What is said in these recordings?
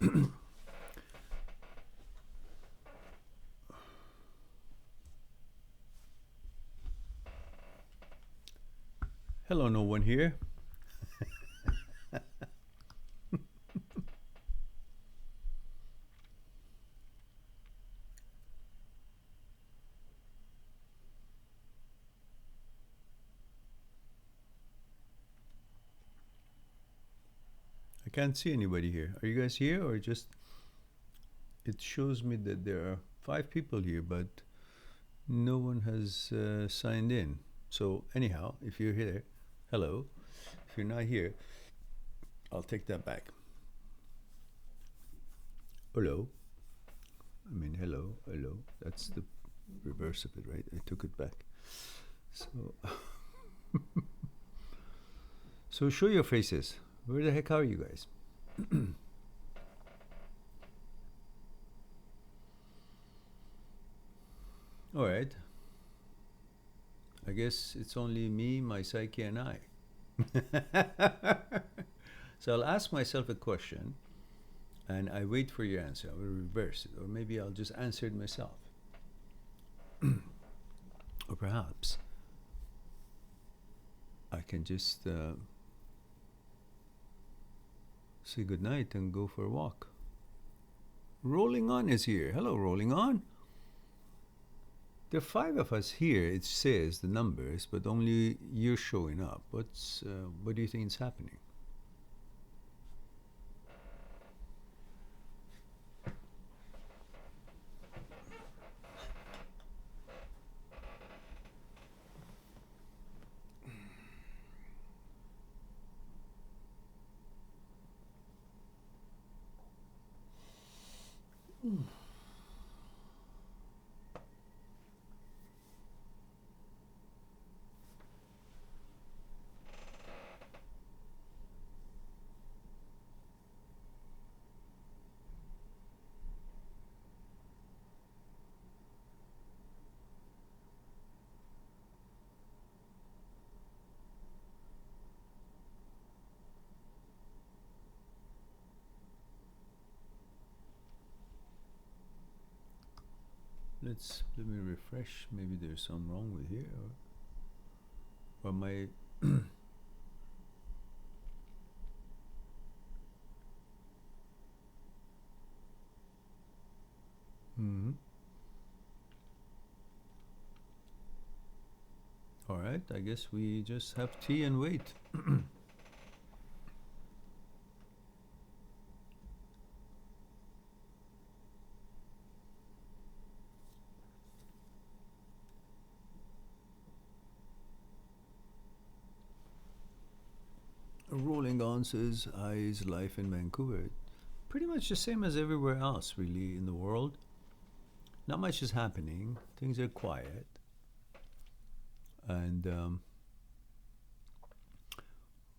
Hello, no one here. I can't see anybody here. Are you guys here or just it shows me that there are 5 people here, but no one has signed in. So anyhow, if you're here, hello. If you're not here, I'll take that back. Hello. I mean, hello, hello. That's the reverse of it, right? I took it back. So, so show your faces. Where the heck are you guys? All right. I guess it's only me, my psyche, and I. So I'll ask myself a question and I wait for your answer. I will reverse it, or maybe I'll just answer it myself. Or perhaps I can just say goodnight and go for a walk. Rolling On is here. Hello, Rolling On. There are 5 of us here, it says the numbers, but only you're showing up. What do you think is happening? Let me refresh. Maybe there's something wrong with here, or my. Hmm. All right. I guess we just have tea and wait. Rolling On says, "Hi, is life in Vancouver?" Pretty much the same as everywhere else, really, in the world. Not much is happening. Things are quiet. And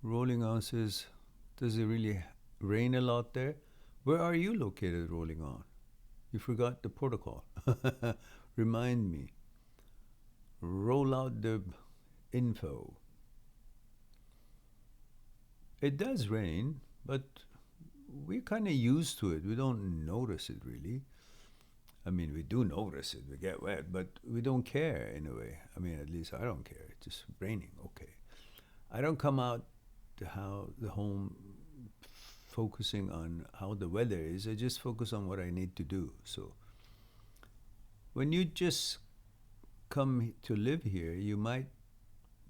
Rolling On says, "Does it really rain a lot there?" Where are you located, Rolling On? You forgot the protocol. Remind me. Roll out the info. It does rain, but we're kind of used to it. We don't notice it really. I mean, we do notice it. We get wet, but we don't care in a way. I mean, at least I don't care. It's just raining. Okay. I don't come out the home focusing on how the weather is. I just focus on what I need to do. So when you just come to live here, you might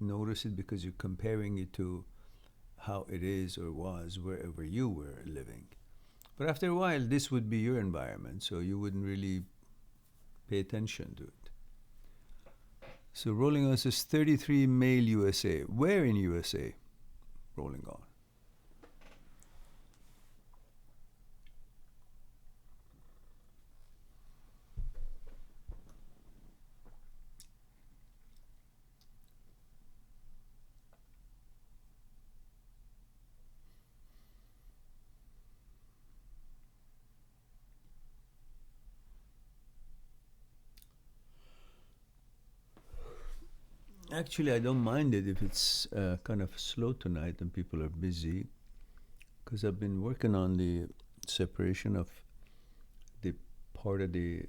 notice it because you're comparing it to how it is or was wherever you were living. But after a while, this would be your environment, so you wouldn't really pay attention to it. So Rolling On says 33 male USA. Where in USA? Rolling On. Actually, I don't mind it if it's kind of slow tonight and people are busy, because I've been working on the separation of the part of the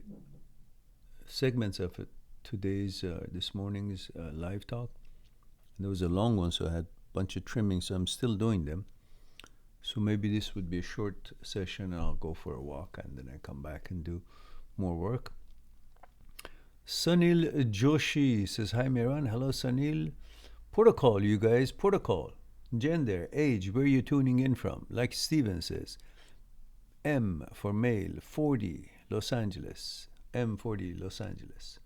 segments of it, today's this morning's live talk. And there was a long one, so I had a bunch of trimming, so I'm still doing them. So maybe this would be a short session, and I'll go for a walk, and then I come back and do more work. Sunil Joshi says, hi Mehran. Hello Sunil. Protocol, you guys, protocol. Gender, age, where you tuning in from. Like Steven says, M for male, 40, Los Angeles. M40, Los Angeles.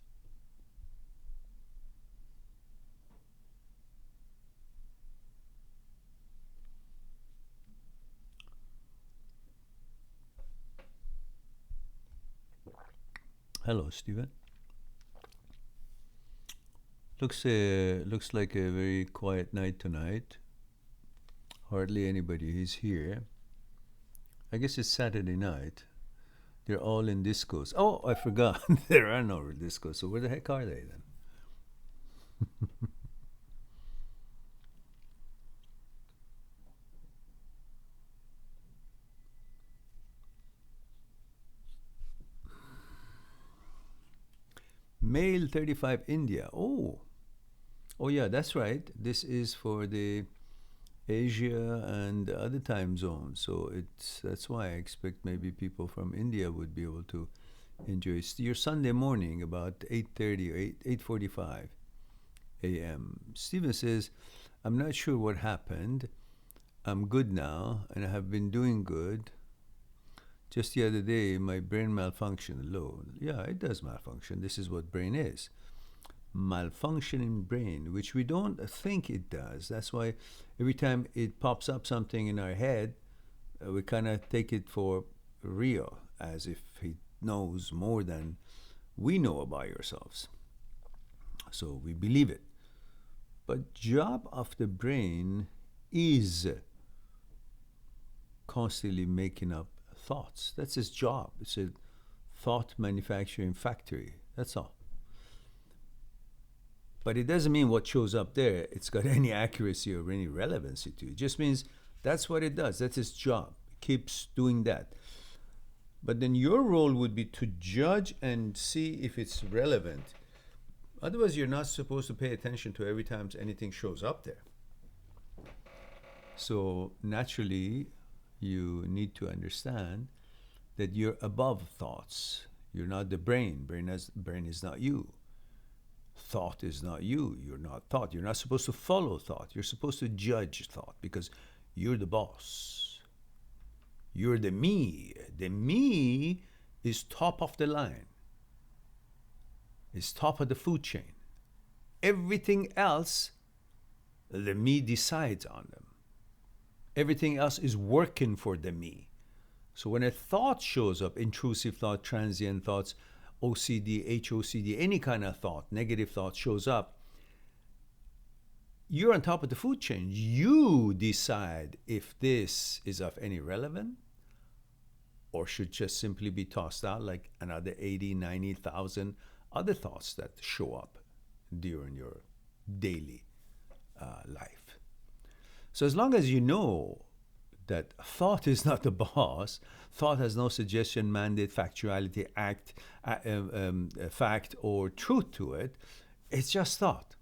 Hello, Steven. Looks like a very quiet night tonight. Hardly anybody is here. I guess it's Saturday night. They're all in discos. Oh, I forgot. There are no discos. So where the heck are they then? Male 35 India. Oh yeah, that's right. This is for the Asia and other time zones. So that's why I expect maybe people from India would be able to enjoy your Sunday morning about 8:30 or 8:45 a.m. Stephen says, I'm not sure what happened. I'm good now and I have been doing good. Just the other day, my brain malfunctioned. Low. Yeah, it does malfunction. This is what brain is. Malfunctioning brain, which we don't think it does. That's why every time it pops up something in our head, we kind of take it for real, as if it knows more than we know about ourselves. So we believe it. But job of the brain is constantly making up thoughts. That's its job. It's a thought manufacturing factory. That's all. But it doesn't mean what shows up there, it's got any accuracy or any relevancy to it. It just means that's what it does. That's its job. It keeps doing that. But then your role would be to judge and see if it's relevant. Otherwise, you're not supposed to pay attention to every time anything shows up there. So naturally, you need to understand that you're above thoughts. You're not the brain. Brain is not you. Thought is not you. You're not thought. You're not supposed to follow thought. You're supposed to judge thought because you're the boss. You're the me. The me is top of the line. It's top of the food chain. Everything else, the me decides on them. Everything else is working for the me. So when a thought shows up, intrusive thought, transient thoughts, OCD, HOCD, any kind of thought, negative thought shows up, you're on top of the food chain. You decide if this is of any relevance or should just simply be tossed out like another 80, 90,000 other thoughts that show up during your daily life. So as long as you know that thought is not the boss, thought has no suggestion, mandate, factuality, fact, or truth to it, it's just thought.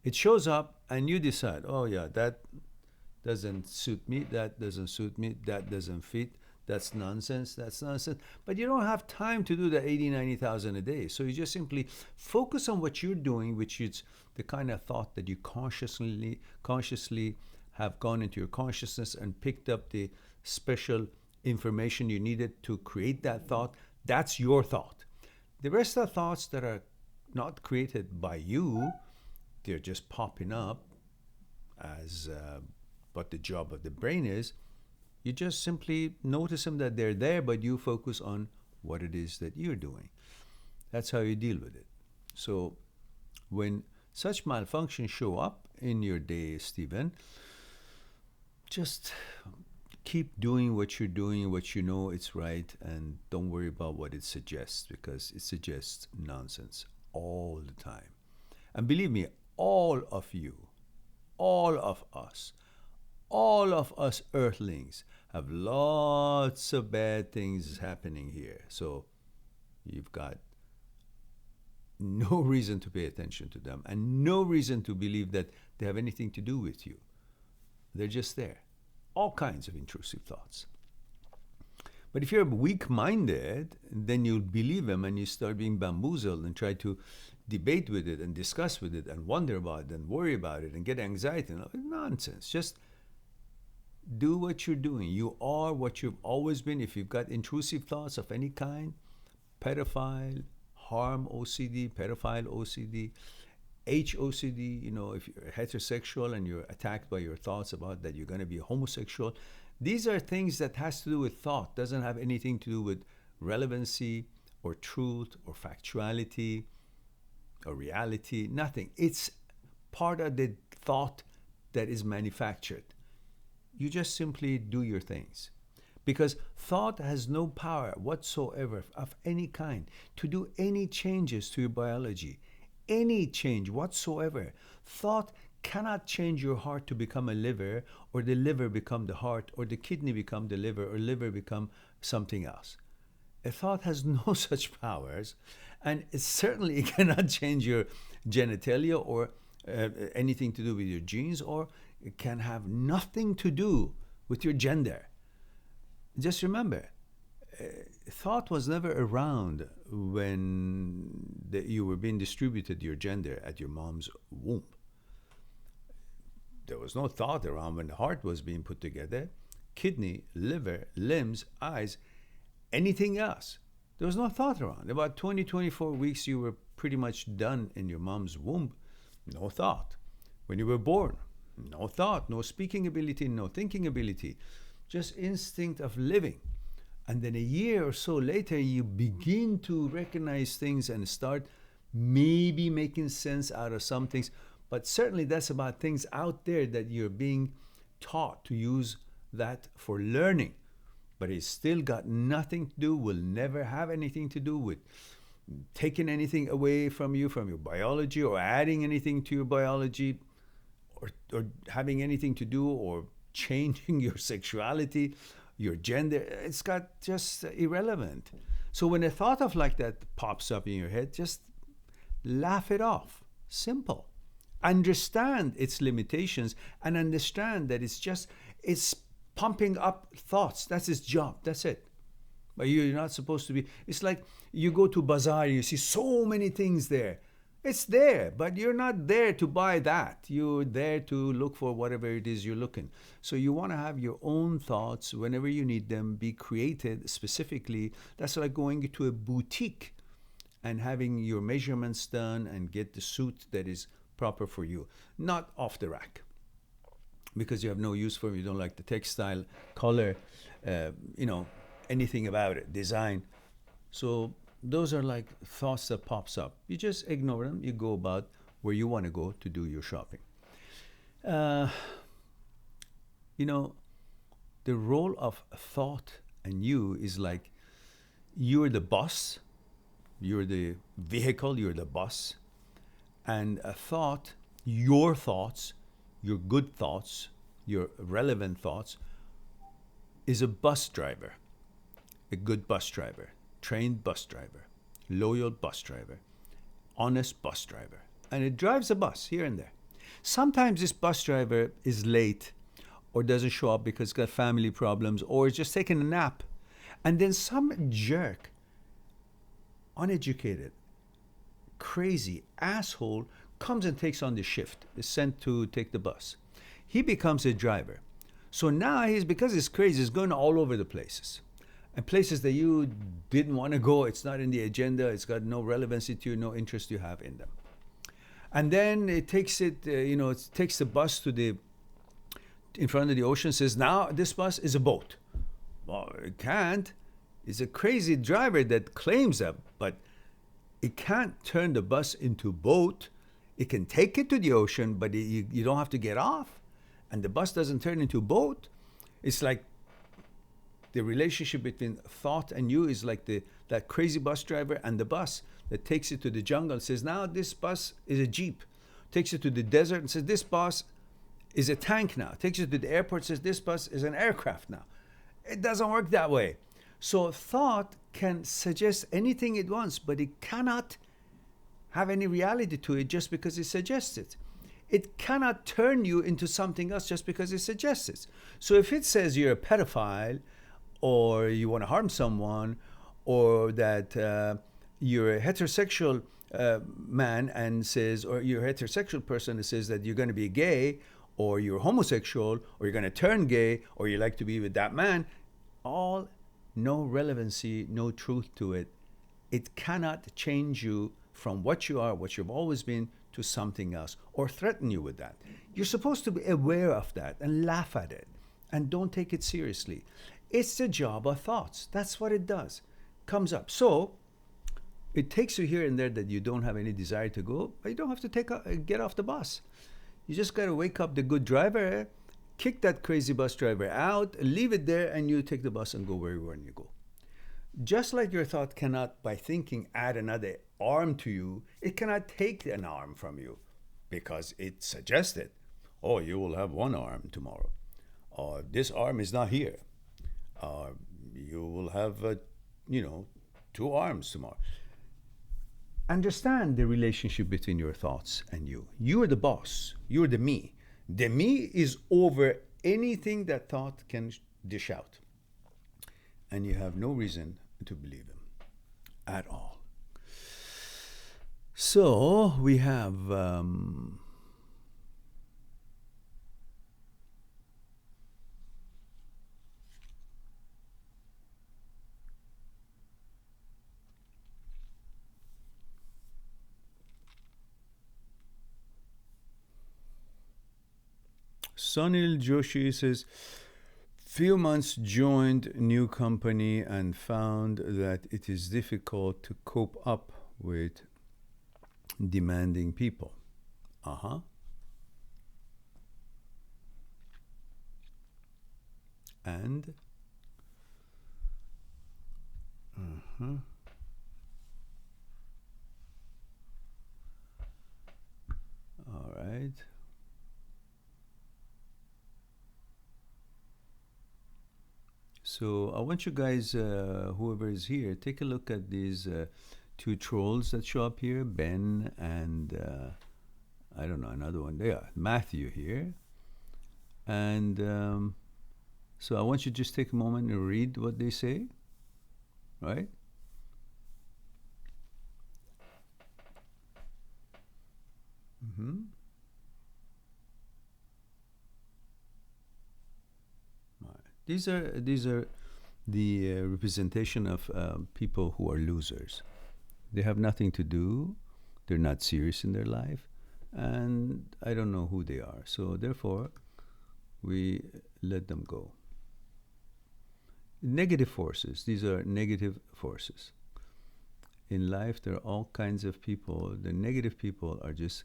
It shows up and you decide, oh yeah, that doesn't suit me, that doesn't suit me, that doesn't fit, that's nonsense, that's nonsense. But you don't have time to do the 80, 90,000 a day. So you just simply focus on what you're doing, which is the kind of thought that you consciously have gone into your consciousness and picked up the special information you needed to create that thought. That's your thought. The rest are thoughts that are not created by you. They're just popping up as what the job of the brain is. You just simply notice them that they're there, but you focus on what it is that you're doing. That's how you deal with it. So when such malfunctions show up in your day, Stephen, just keep doing what you're doing, what you know it's right, and don't worry about what it suggests, because it suggests nonsense all the time. And believe me, all of you, all of us earthlings have lots of bad things happening here. So you've got no reason to pay attention to them and no reason to believe that they have anything to do with you. They're just there. All kinds of intrusive thoughts. But if you're weak-minded, then you'll believe them and you start being bamboozled and try to debate with it and discuss with it and wonder about it and worry about it and get anxiety. Nonsense. Just do what you're doing. You are what you've always been. If you've got intrusive thoughts of any kind, pedophile, harm OCD, pedophile OCD, HOCD, if you're heterosexual and you're attacked by your thoughts about that you're going to be a homosexual, these are things that has to do with thought, doesn't have anything to do with relevancy or truth or factuality or reality, nothing. It's part of the thought that is manufactured. You just simply do your things. Because thought has no power whatsoever of any kind to do any changes to your biology. Any change whatsoever. Thought cannot change your heart to become a liver, or the liver become the heart, or the kidney become the liver, or liver become something else. A thought has no such powers, and it certainly cannot change your genitalia or anything to do with your genes, or it can have nothing to do with your gender. Just remember, thought was never around when you were being distributed your gender at your mom's womb. There was no thought around when the heart was being put together. Kidney, liver, limbs, eyes, anything else. There was no thought around. About 20, 24 weeks, you were pretty much done in your mom's womb. No thought. When you were born, no thought, no speaking ability, no thinking ability. Just instinct of living. And then a year or so later, you begin to recognize things and start maybe making sense out of some things. But certainly that's about things out there that you're being taught to use that for learning. But it's still got nothing to do, will never have anything to do with taking anything away from you, from your biology, or adding anything to your biology, or having anything to do, or changing your sexuality, your gender. It's got just irrelevant. So when a thought of like that pops up in your head, just laugh it off. Simple. Understand its limitations and understand that it's pumping up thoughts. That's its job. That's it. But you're not supposed to be. It's like you go to bazaar, you see so many things there. It's there, but you're not there to buy that. You're there to look for whatever it is you're looking. So you want to have your own thoughts whenever you need them, be created specifically. That's like going to a boutique and having your measurements done and get the suit that is proper for you, not off the rack. Because you have no use for them, you don't like the textile, color, anything about it, design. So those are like thoughts that pops up. You just ignore them. You go about where you want to go to do your shopping. The role of thought and you is like you're the boss, you're the vehicle, you're the boss. And a thought, your thoughts, your good thoughts, your relevant thoughts, is a bus driver, a good bus driver. Trained bus driver, loyal bus driver, honest bus driver. And it drives a bus here and there. Sometimes this bus driver is late or doesn't show up because he's got family problems or is just taking a nap. And then some jerk, uneducated, crazy asshole comes and takes on the shift, is sent to take the bus. He becomes a driver. So now because he's crazy, he's going all over the places. And places that you didn't want to go, it's not in the agenda, it's got no relevancy to you, no interest you have in them. And then it takes it takes the bus to in front of the ocean, says, now this bus is a boat. Well, it can't. It's a crazy driver that claims that, but it can't turn the bus into a boat. It can take it to the ocean, but you don't have to get off. And the bus doesn't turn into a boat. It's like the relationship between thought and you is like that crazy bus driver and the bus that takes it to the jungle and says, now this bus is a jeep. Takes it to the desert and says, this bus is a tank now. Takes it to the airport, says, this bus is an aircraft now. It doesn't work that way. So thought can suggest anything it wants, but it cannot have any reality to it just because it suggests it. It cannot turn you into something else just because it suggests it. So if it says you're a pedophile, or you want to harm someone, or that you're a heterosexual man and says, or you're a heterosexual person that says that you're going to be gay, or you're homosexual, or you're going to turn gay, or you like to be with that man, all no relevancy, no truth to it. It cannot change you from what you are, what you've always been, to something else, or threaten you with that. You're supposed to be aware of that and laugh at it and don't take it seriously. It's the job of thoughts. That's what it does. Comes up. So it takes you here and there that you don't have any desire to go, but you don't have to get off the bus. You just got to wake up the good driver, kick that crazy bus driver out, leave it there, and you take the bus and go where you want to go. Just like your thought cannot, by thinking, add another arm to you, it cannot take an arm from you because it suggested, oh, you will have one arm tomorrow. Or this arm is not here. You will have, 2 arms tomorrow. Understand the relationship between your thoughts and you. You are the boss. You are the me. The me is over anything that thought can dish out. And you have no reason to believe him at all. So we have Sunil Joshi says, few months joined new company and found that it is difficult to cope up with demanding people. And all right. So I want you guys, whoever is here, take a look at these 2 trolls that show up here, Ben and I don't know, another one. They are Matthew here. And so I want you to just take a moment and read what they say, right? These are the representation of people who are losers. They have nothing to do. They're not serious in their life, and I don't know who they are. So therefore, we let them go. Negative forces. These are negative forces. In life, there are all kinds of people. The negative people are just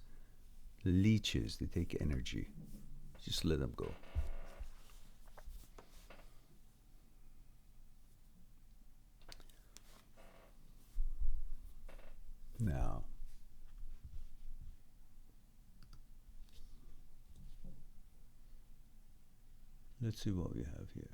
leeches. They take energy. Just let them go. Now, let's see what we have here.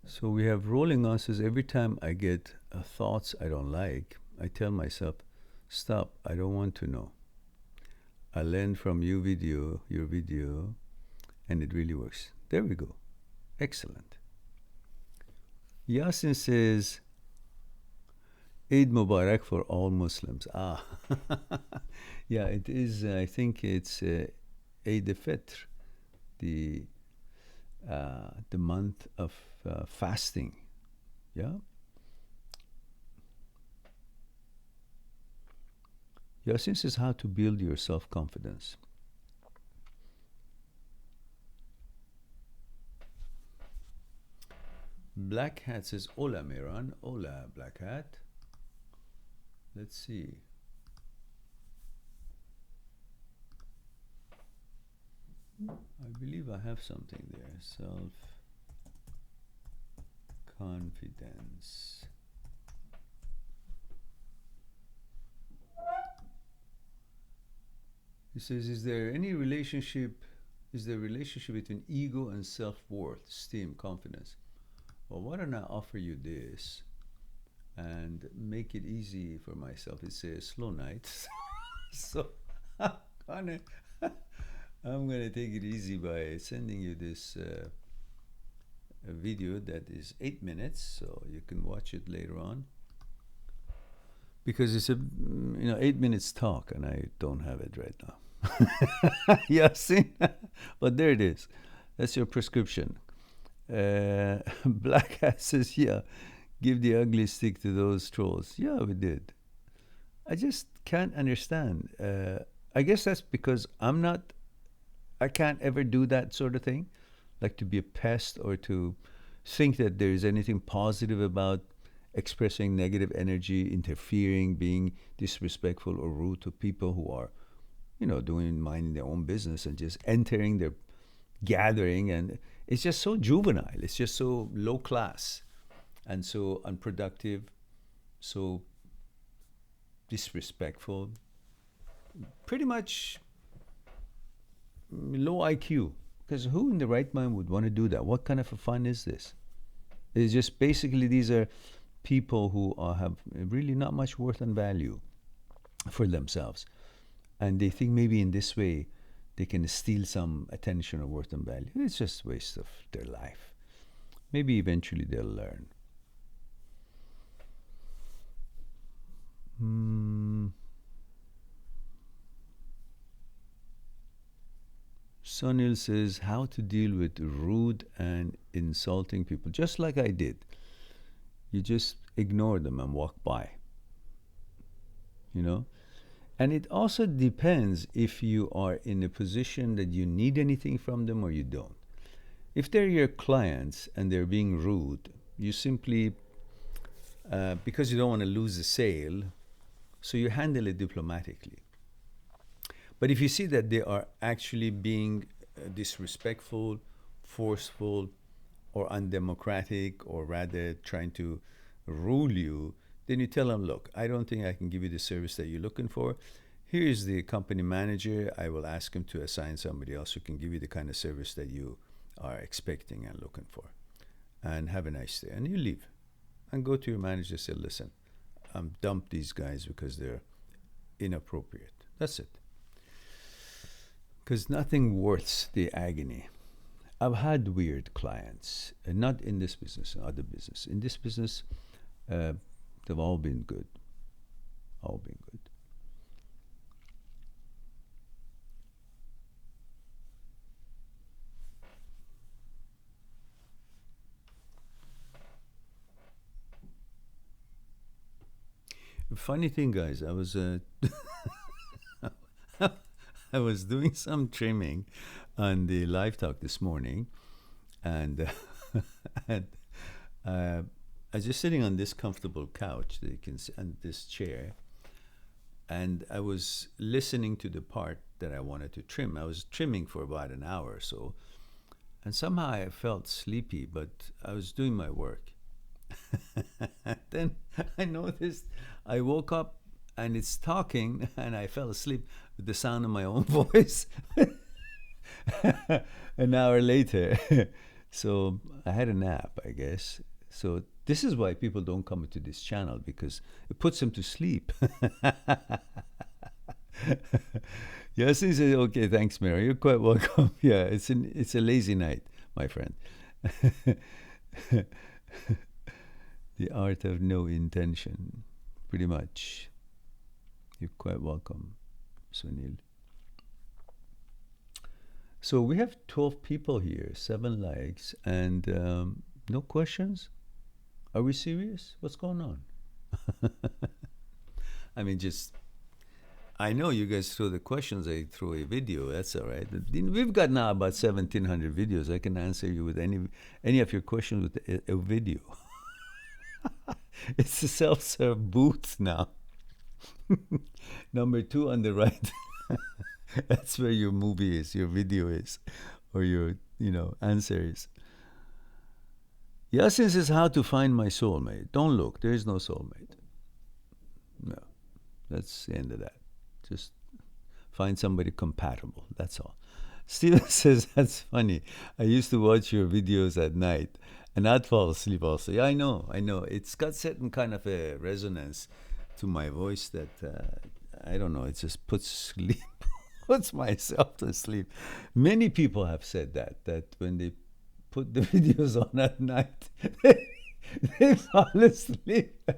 So we have rolling on says, every time I get thoughts I don't like, I tell myself, stop, I don't want to know. I learn from your video, and it really works. There we go. Excellent. Yasin says, Eid Mubarak for all Muslims. Yeah, it is. I think it's Eid al-Fitr, the month of fasting. Yeah. Yasin says, how to build your self-confidence. Black Hat says, hola Mehran. Hola Black Hat. Let's see. I believe I have something there. Self confidence. He says, is there any relationship? Is there a relationship between ego and self-worth, esteem, confidence? Well, why don't I offer you this and make it easy for myself? It's a slow night, so I'm gonna take it easy by sending you this a video that is 8 minutes, so you can watch it later on. Because it's a 8 minutes talk, and I don't have it right now. Yeah, see, but there it is. That's your prescription. Black Hat says, "Yeah, give the ugly stick to those trolls." Yeah, we did. I just can't understand. I guess that's because I can't ever do that sort of thing, like to be a pest or to think that there is anything positive about expressing negative energy, interfering, being disrespectful or rude to people who are, minding their own business and just entering their gathering. And it's just so juvenile. It's just so low class and so unproductive, so disrespectful, pretty much low IQ. Because who in the right mind would want to do that? What kind of a fun is this? It's just basically these are people who have really not much worth and value for themselves. And they think maybe in this way they can steal some attention or worth and value. It's just a waste of their life. Maybe eventually they'll learn. Sunil says, how to deal with rude and insulting people, just like I did. You just ignore them and walk by. And it also depends if you are in a position that you need anything from them or you don't. If they're your clients and they're being rude, you simply, because you don't want to lose the sale, so you handle it diplomatically. But if you see that they are actually being disrespectful, forceful, or undemocratic, or rather trying to rule you, then you tell them, look, I don't think I can give you the service that you're looking for. Here's the company manager. I will ask him to assign somebody else who can give you the kind of service that you are expecting and looking for. And have a nice day. And you leave. And go to your manager and say, listen, dump these guys because they're inappropriate. That's it. Because nothing worths the agony. I've had weird clients, not in this business, in other business. In this business, they've all been good. All been good. Funny thing, guys, I was I was doing some trimming on the live talk this morning, and, and I was just sitting on this comfortable couch that you can see, and this chair, and I was listening to the part that I wanted to trim. I was trimming for about an hour or so, and somehow I felt sleepy, but I was doing my work. Then I noticed I woke up and it's talking, and I fell asleep with the sound of my own voice. An hour later. So I had a nap, I guess. So this is why people don't come into this channel, because it puts them to sleep. Yes, he said, okay, thanks, Mary. You're quite welcome. Yeah, it's a lazy night, my friend. The art of no intention, pretty much. You're quite welcome, Sunil. So we have 12 people here, 7 likes, and no questions? Are we serious? What's going on? I mean, I know you guys throw the questions, I throw a video, that's all right. We've got now about 1,700 videos. I can answer you with any of your questions with a video. It's a self-serve booth now. Number 2 on the right. That's where your movie is, your video is, or your, answer is. Yasin says, how to find my soulmate. Don't look. There is no soulmate. No. That's the end of that. Just find somebody compatible. That's all. Steven says, that's funny. I used to watch your videos at night and I'd fall asleep also. Yeah, I know. It's got certain kind of a resonance to my voice that, I don't know, it just puts myself to sleep. Many people have said that when they put the videos on at night, they fall asleep.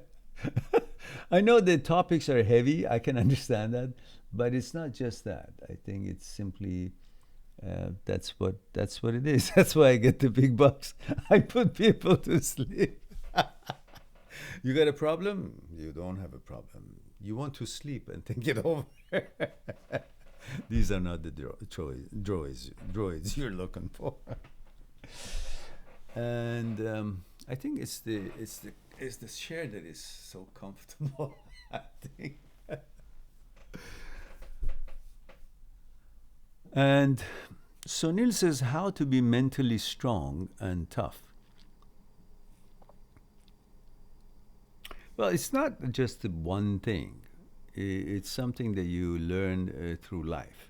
I know the topics are heavy. I can understand that, but it's not just that. I think it's simply that's what it is. That's why I get the big bucks. I put people to sleep. You got a problem? You don't have a problem. You want to sleep and think it over. These are not the droids you're looking for. And I think it's the chair that is so comfortable. I think. And Sunil says, how to be mentally strong and tough. Well, it's not just one thing. It's something that you learn through life.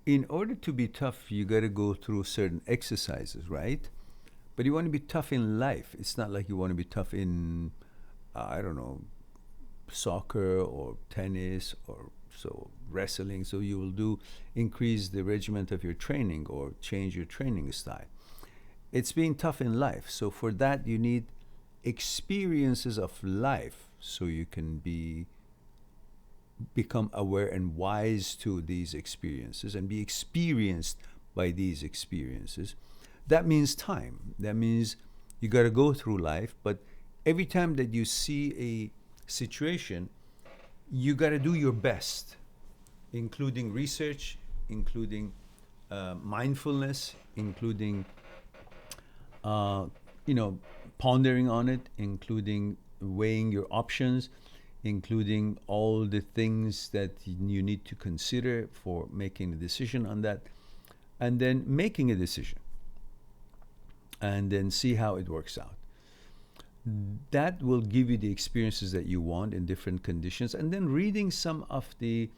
In order to be tough, you got to go through certain exercises, right? But you want to be tough in life. It's not like you want to be tough in, I don't know, soccer or tennis or wrestling. So you will increase the regiment of your training or change your training style. It's being tough in life. So for that, you need experiences of life so you can become aware and wise to these experiences and be experienced by these experiences. That means time. That means you got to go through life, but every time that you see a situation, you got to do your best, including research, including mindfulness, including pondering on it, including weighing your options, including all the things that you need to consider for making a decision on that, and then making a decision, and then see how it works out. That will give you the experiences that you want in different conditions, and then reading some of the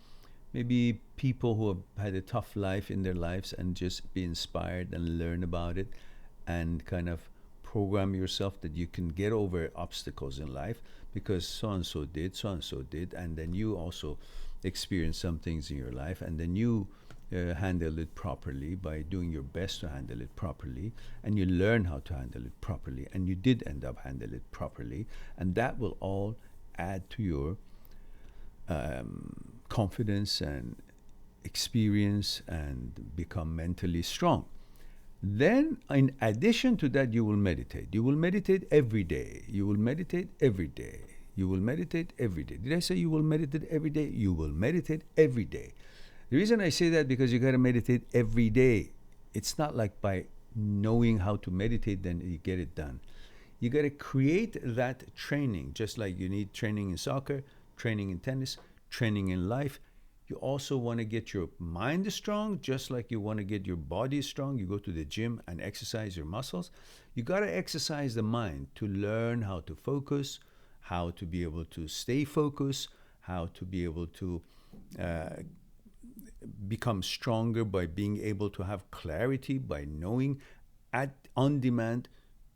maybe people who have had a tough life in their lives and just be inspired and learn about it and kind of program yourself that you can get over obstacles in life because so-and-so did, and then you also experience some things in your life, and then you handle it properly by doing your best to handle it properly, and you learn how to handle it properly, and you did end up handle it properly, and that will all add to your confidence and experience and become mentally strong. Then, in addition to that, you will meditate. You will meditate every day. You will meditate every day. You will meditate every day. Did I say you will meditate every day? You will meditate every day. The reason I say that because you got to meditate every day. It's not like by knowing how to meditate, then you get it done. You got to create that training, just like you need training in soccer, training in tennis, training in life. You also want to get your mind strong, just like you want to get your body strong. You go to the gym and exercise your muscles. You got to exercise the mind to learn how to focus, how to be able to stay focused, how to be able to become stronger by being able to have clarity, by knowing on demand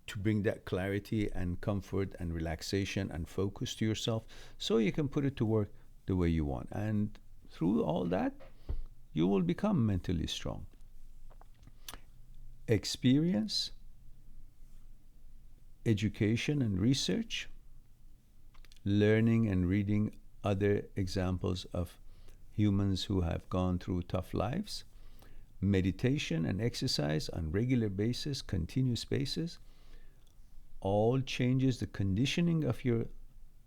to bring that clarity and comfort and relaxation and focus to yourself so you can put it to work the way you want. And through all that, you will become mentally strong. Experience, education and research, learning and reading other examples of humans who have gone through tough lives, meditation and exercise on regular basis, continuous basis, all changes the conditioning of your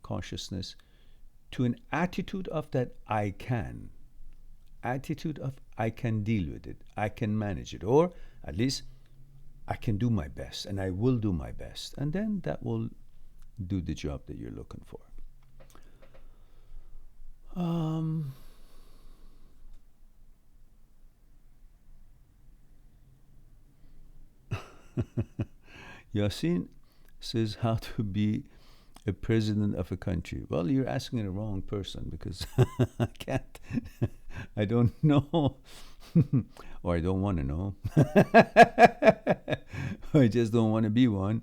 consciousness to an attitude of that I can. Attitude of I can deal with it, I can manage it, or at least I can do my best and I will do my best. And then that will do the job that you're looking for. Yasin says how to be a president of a country. Well, you're asking the wrong person because I can't. I don't know, or I don't want to know. I just don't want to be one.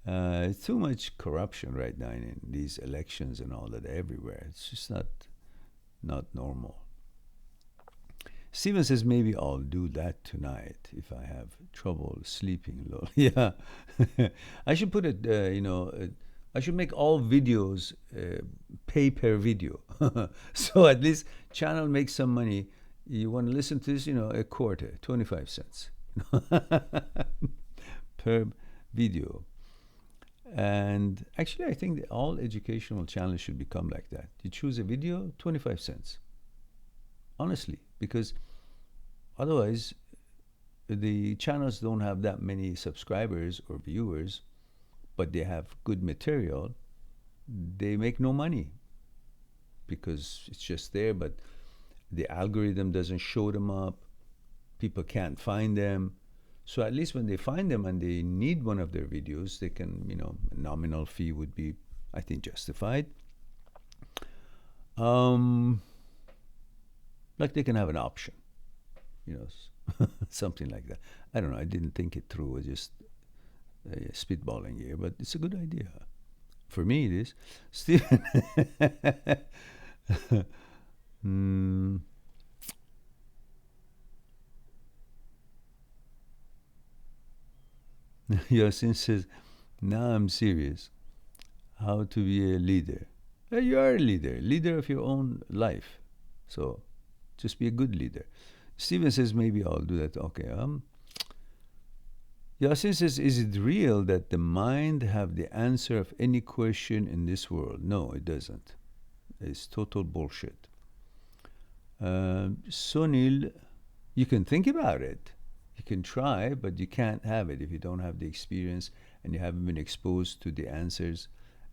It's too much corruption right now in these elections and all that everywhere. It's just not normal. Steven says maybe I'll do that tonight if I have trouble sleeping. Lol. Yeah, I should put it. I should make all videos pay per video, so at least channel makes some money. You want to listen to this? A quarter, 25 cents per video. And actually, I think that all educational channels should become like that. You choose a video, 25 cents. Honestly, because otherwise, the channels don't have that many subscribers or viewers, but they have good material. They make no money because it's just there, but the algorithm doesn't show them up. People can't find them. So at least when they find them and they need one of their videos, they can, a nominal fee would be, I think, justified. Like they can have an option, something like that. I don't know. I didn't think it through. I was just spitballing here, but it's a good idea. For me, it is. Stephen. Yasin says, now I'm serious. How to be a leader. You are a leader of your own life. So just be a good leader. Steven says, maybe I'll do that. Okay. Yasin says, is it real that the mind have the answer of any question in this world? No, it doesn't. It's total bullshit. Sunil, you can think about it. You can try, but you can't have it if you don't have the experience and you haven't been exposed to the answers.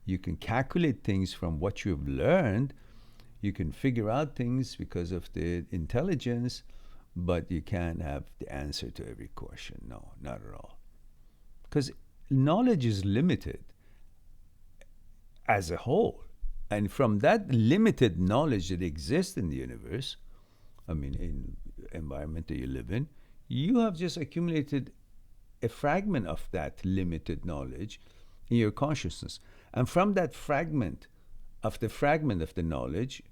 You can calculate things from what you've learned. You can figure out things because of the intelligence, but you can't have the answer to every question. No, not at all. Because knowledge is limited as a whole. And from that limited knowledge that exists in the universe, in the environment that you live in, you have just accumulated a fragment of that limited knowledge in your consciousness. And from that fragment of the knowledge,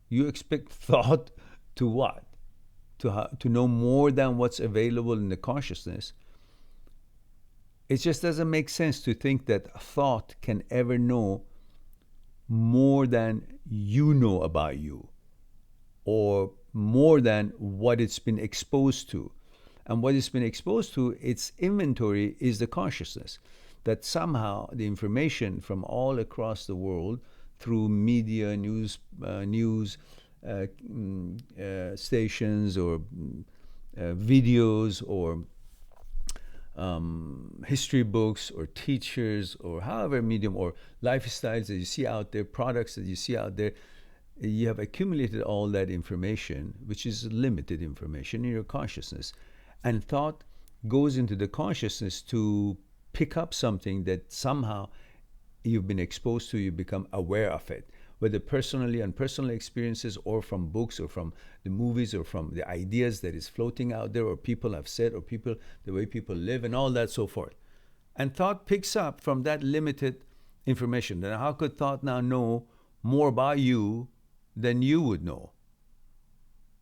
you expect thought to what? To know more than what's available in the consciousness. It just doesn't make sense to think that thought can ever know more than you know about you, or more than what it's been exposed to. And what it's been exposed to, its inventory is the consciousness. That somehow the information from all across the world through media, news stations, or videos, or history books, or teachers, or however medium, or lifestyles that you see out there, products that you see out there, you have accumulated all that information, which is limited information, in your consciousness. And thought goes into the consciousness to pick up something that somehow you've been exposed to, you become aware of it, whether personally and personal experiences, or from books, or from the movies, or from the ideas that is floating out there, or people have said, or the way people live, and all that, so forth. And thought picks up from that limited information. Then how could thought now know more about you than you would know,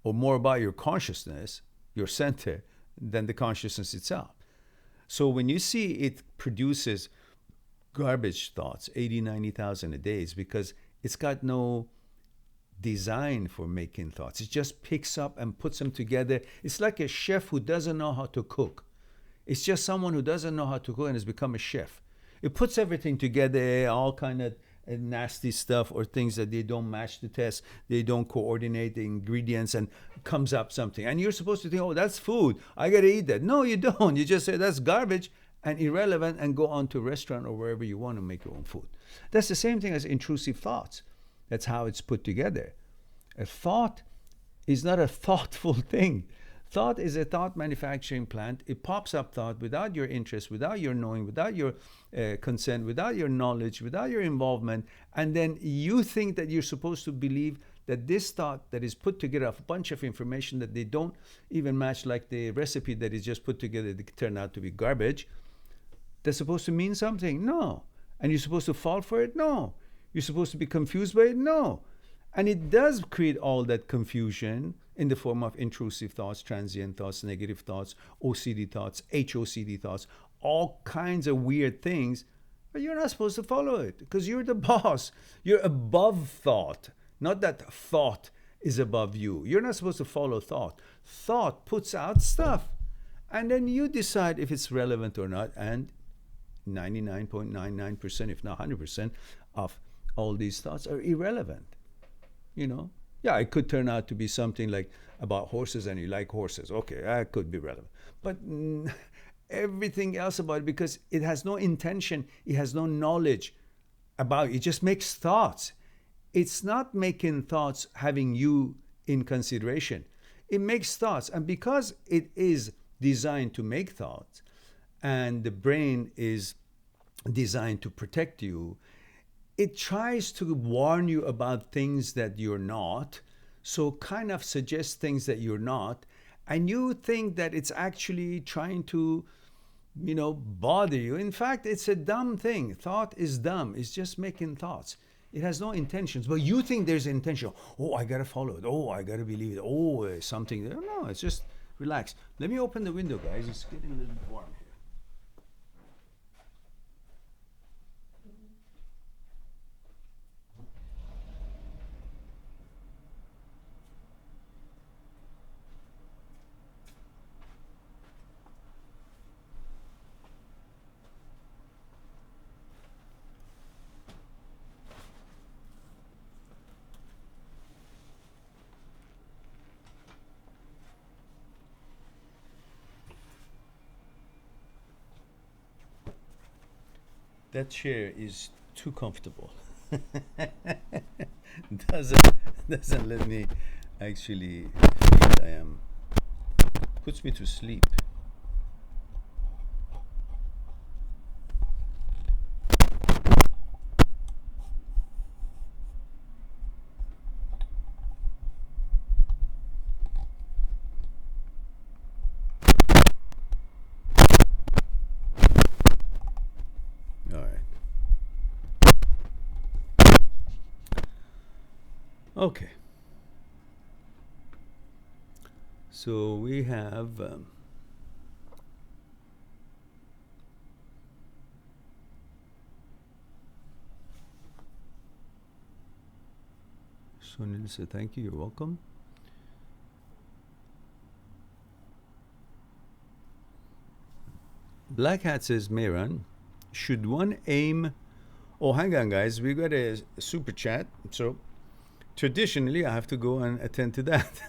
or more about your consciousness, your center, than the consciousness itself? So when you see it produces garbage thoughts, 80, 90,000 a day, it's because it's got no design for making thoughts. It just picks up and puts them together. It's like a chef who doesn't know how to cook. It's just someone who doesn't know how to cook and has become a chef. It puts everything together, all kind of nasty stuff, or things that they don't match the test, they don't coordinate the ingredients, and comes up something. And you're supposed to think, oh, that's food, I gotta eat that. No, you don't. You just say that's garbage and irrelevant, and go on to a restaurant or wherever you want to make your own food. That's the same thing as intrusive thoughts. That's how it's put together. A thought is not a thoughtful thing. Thought is a thought manufacturing plant. It pops up thought without your interest, without your knowing, without your consent, without your knowledge, without your involvement. And then you think that you're supposed to believe that this thought that is put together of a bunch of information that they don't even match, like the recipe that is just put together, that turned out to be garbage, that's supposed to mean something? No. And you're supposed to fall for it? No. You're supposed to be confused by it? No. And it does create all that confusion in the form of intrusive thoughts, transient thoughts, negative thoughts, OCD thoughts, HOCD thoughts, all kinds of weird things. But you're not supposed to follow it because you're the boss. You're above thought. Not that thought is above you. You're not supposed to follow thought. Thought puts out stuff. And then you decide if it's relevant or not. And 99.99%, if not 100%, of all these thoughts are irrelevant. You know? Yeah, it could turn out to be something like about horses and you like horses. Okay, that could be relevant. But everything else about it, because it has no intention, it has no knowledge about it. It just makes thoughts. It's not making thoughts having you in consideration. It makes thoughts. And because it is designed to make thoughts, and the brain is designed to protect you, it tries to warn you about things that you're not, so kind of suggests things that you're not, and you think that it's actually trying to, bother you. In fact, it's a dumb thing. Thought is dumb. It's just making thoughts. It has no intentions, but you think there's intention. Oh, I gotta follow it. Oh, I gotta believe it. Oh, something. No, it's just relax. Let me open the window, guys. It's getting a little warm here. That chair is too comfortable. doesn't let me actually feel puts me to sleep. Okay. So we have Sunil said, thank you, you're welcome. Black Hat says, Mehran, should one aim... Oh, hang on, guys. We got a super chat. So traditionally, I have to go and attend to that.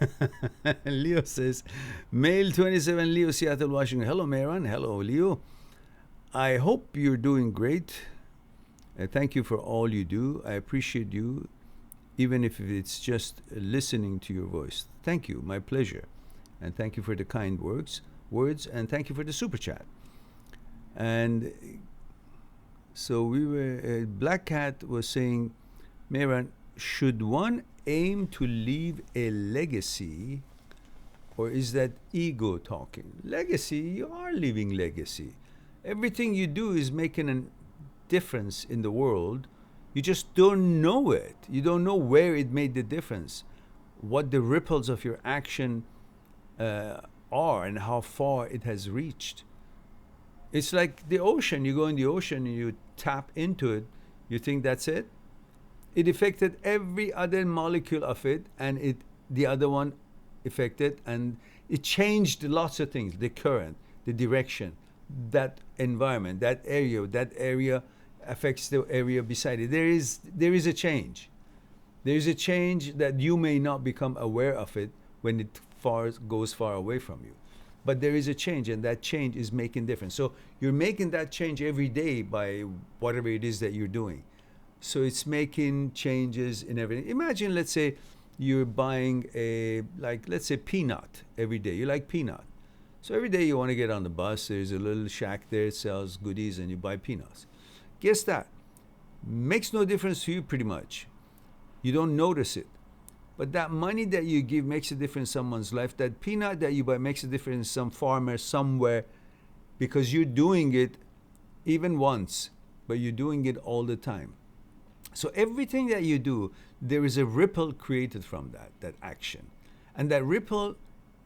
Leo says, Male 27, Leo, Seattle, Washington. Hello, Mehran. Hello, Leo. I hope you're doing great. Thank you for all you do. I appreciate you, even if it's just listening to your voice. Thank you. My pleasure. And thank you for the kind words, and thank you for the super chat. And so we were, Black Cat was saying, Mehran, should one aim to leave a legacy, or is that ego talking? Legacy, you are leaving legacy. Everything you do is making a difference in the world. You just don't know it. You don't know where it made the difference, what the ripples of your action are, and how far it has reached. It's like the ocean. You go in the ocean and you tap into it. You think that's it? It affected every other molecule of it, and the other one affected, and it changed lots of things. The current, the direction, that environment, that area affects the area beside it. There is a change. There is a change that you may not become aware of it when it goes far away from you. But there is a change, and that change is making difference. So you're making that change every day by whatever it is that you're doing. So it's making changes in everything. Imagine, let's say, you're buying a, like, let's say peanut every day. You like peanut. So every day you want to get on the bus, there's a little shack there that sells goodies and you buy peanuts. Guess that. Makes no difference to you pretty much. You don't notice it. But that money that you give makes a difference in someone's life. That peanut that you buy makes a difference in some farmer somewhere, because you're doing it even once, but you're doing it all the time. So everything that you do, there is a ripple created from that action. And that ripple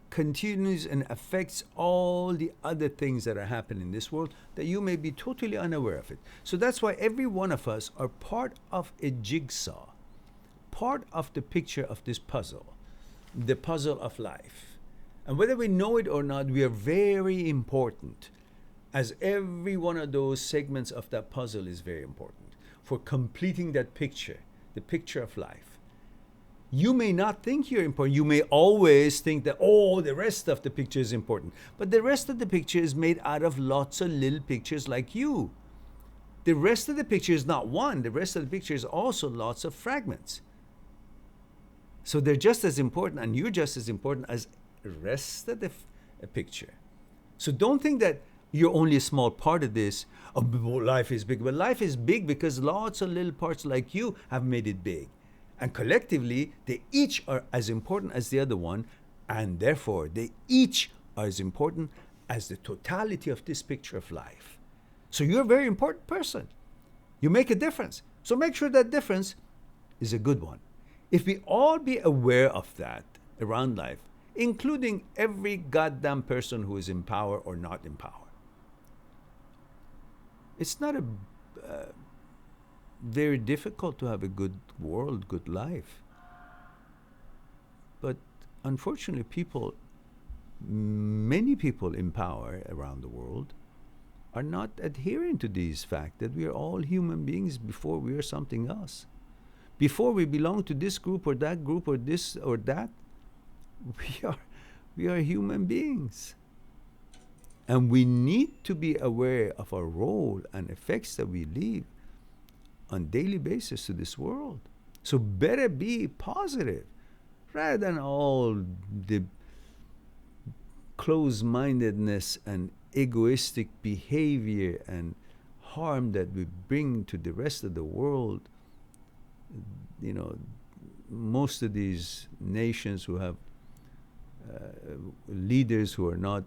continues and affects all the other things that are happening in this world that you may be totally unaware of it. So that's why every one of us are part of a jigsaw, part of the picture of this puzzle, the puzzle of life. And whether we know it or not, we are very important, as every one of those segments of that puzzle is very important for completing that picture, the picture of life. You may not think you're important. You may always think that, oh, the rest of the picture is important. But the rest of the picture is made out of lots of little pictures like you. The rest of the picture is not one. The rest of the picture is also lots of fragments. So they're just as important, and you're just as important as the rest of the picture. So don't think that you're only a small part of this. Oh, life is big. But life is big because lots of little parts like you have made it big. And collectively, they each are as important as the other one, and therefore they each are as important as the totality of this picture of life. So you're a very important person. You make a difference. So make sure that difference is a good one. If we all be aware of that around life, including every goddamn person who is in power or not in power, it's not very difficult to have a good world, good life. But unfortunately, many people in power around the world are not adhering to these facts that we are all human beings before we are something else. Before we belong to this group or this or that, we are human beings. And we need to be aware of our role and effects that we leave on daily basis to this world. So better be positive rather than all the closed-mindedness and egoistic behavior and harm that we bring to the rest of the world. You know, most of these nations who have leaders who are not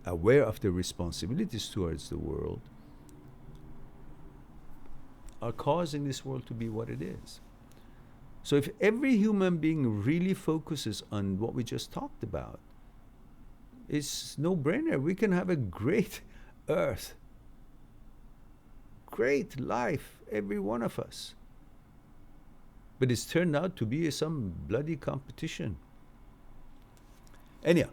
aware of their responsibilities towards the world are causing this world to be what it is. So if every human being really focuses on what we just talked about, it's no-brainer. We can have a great earth, great life, every one of us. But it's turned out to be some bloody competition. Anyhow,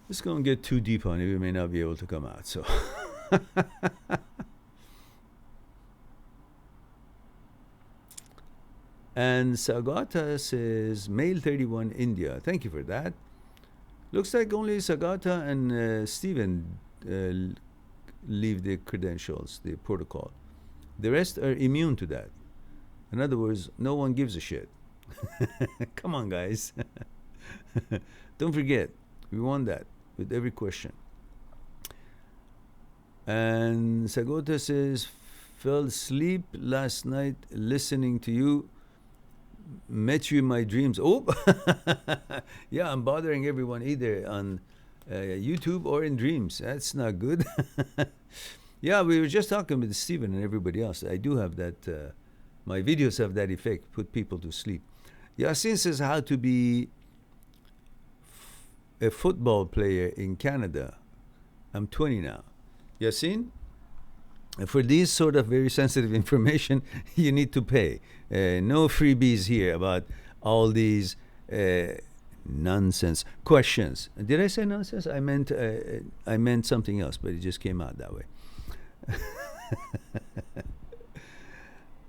let's go and get too deep on it. We may not be able to come out. So, and Sagata says, male 31, India. Thank you for that. Looks like only Sagata and Stephen leave the credentials, the protocol. The rest are immune to that. In other words, no one gives a shit. Come on, guys. Don't forget, we want that with every question. And Sagota says, fell asleep last night listening to you. Met you in my dreams. Oh, yeah, I'm bothering everyone either on YouTube or in dreams. That's not good. Yeah, we were just talking with Stephen and everybody else. I do have that. My videos have that effect, put people to sleep. Yasin says how to be a football player in Canada. I'm 20 now. Yasin, for these sort of very sensitive information, you need to pay. No freebies here about all these nonsense questions. Did I say nonsense? I meant something else, but it just came out that way.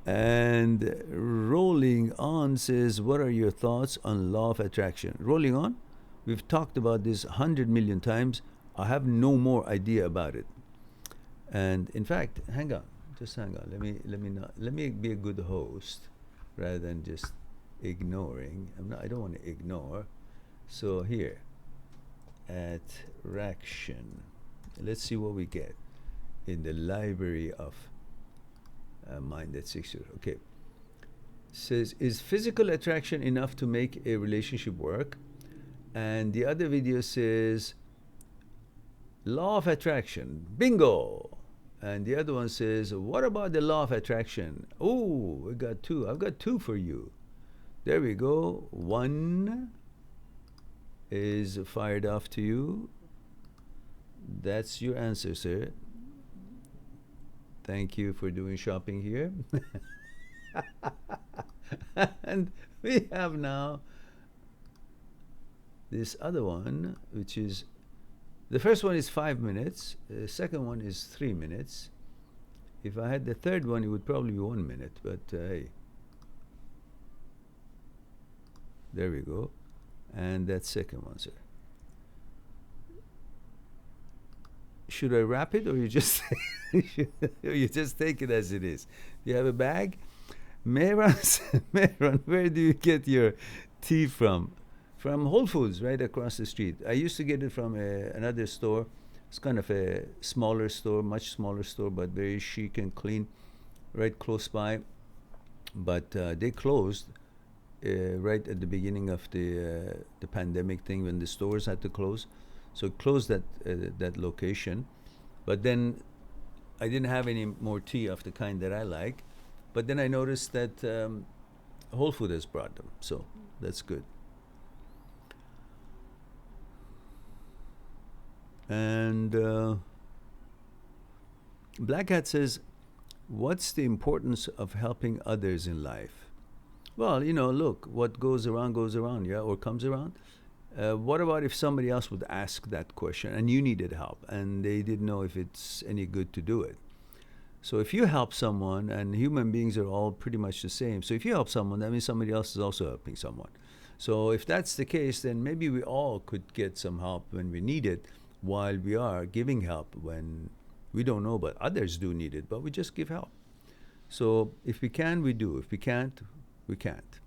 And Rolling On says, what are your thoughts on law of attraction? Rolling On, we've talked about this 100 million times. I have no more idea about it. And in fact, hang on, just hang on. Let me be a good host rather than just ignoring. I don't want to ignore. So here, attraction. Let's see what we get in the library of mind at 6 years. Okay. Says, is physical attraction enough to make a relationship work? And the other video says, law of attraction. Bingo! And the other one says, what about the law of attraction? Oh, we got two. I've got two for you. There we go. One is fired off to you. That's your answer, sir. Thank you for doing shopping here. And we have now this other one, which is, the first one is 5 minutes. The second one is 3 minutes. If I had the third one, it would probably be 1 minute, but hey. There we go. And that second one, sir. Should I wrap it, or you just you just take it as it is? Do you have a bag? Mehran, where do you get your tea from? From Whole Foods, right across the street. I used to get it from another store. It's kind of a smaller store, much smaller store, but very chic and clean, right close by. But they closed right at the beginning of the pandemic thing, when the stores had to close. So it closed that location. But then I didn't have any more tea of the kind that I like. But then I noticed that Whole Foods has brought them. So that's good. And Black Hat says, what's the importance of helping others in life? Well, look, what goes around, yeah, or comes around. What about if somebody else would ask that question and you needed help and they didn't know if it's any good to do it? So if you help someone, and human beings are all pretty much the same, so if you help someone, that means somebody else is also helping someone. So if that's the case, then maybe we all could get some help when we need it, while we are giving help when we don't know, but others do need it, but we just give help. So if we can, we do. If we can't, we can't.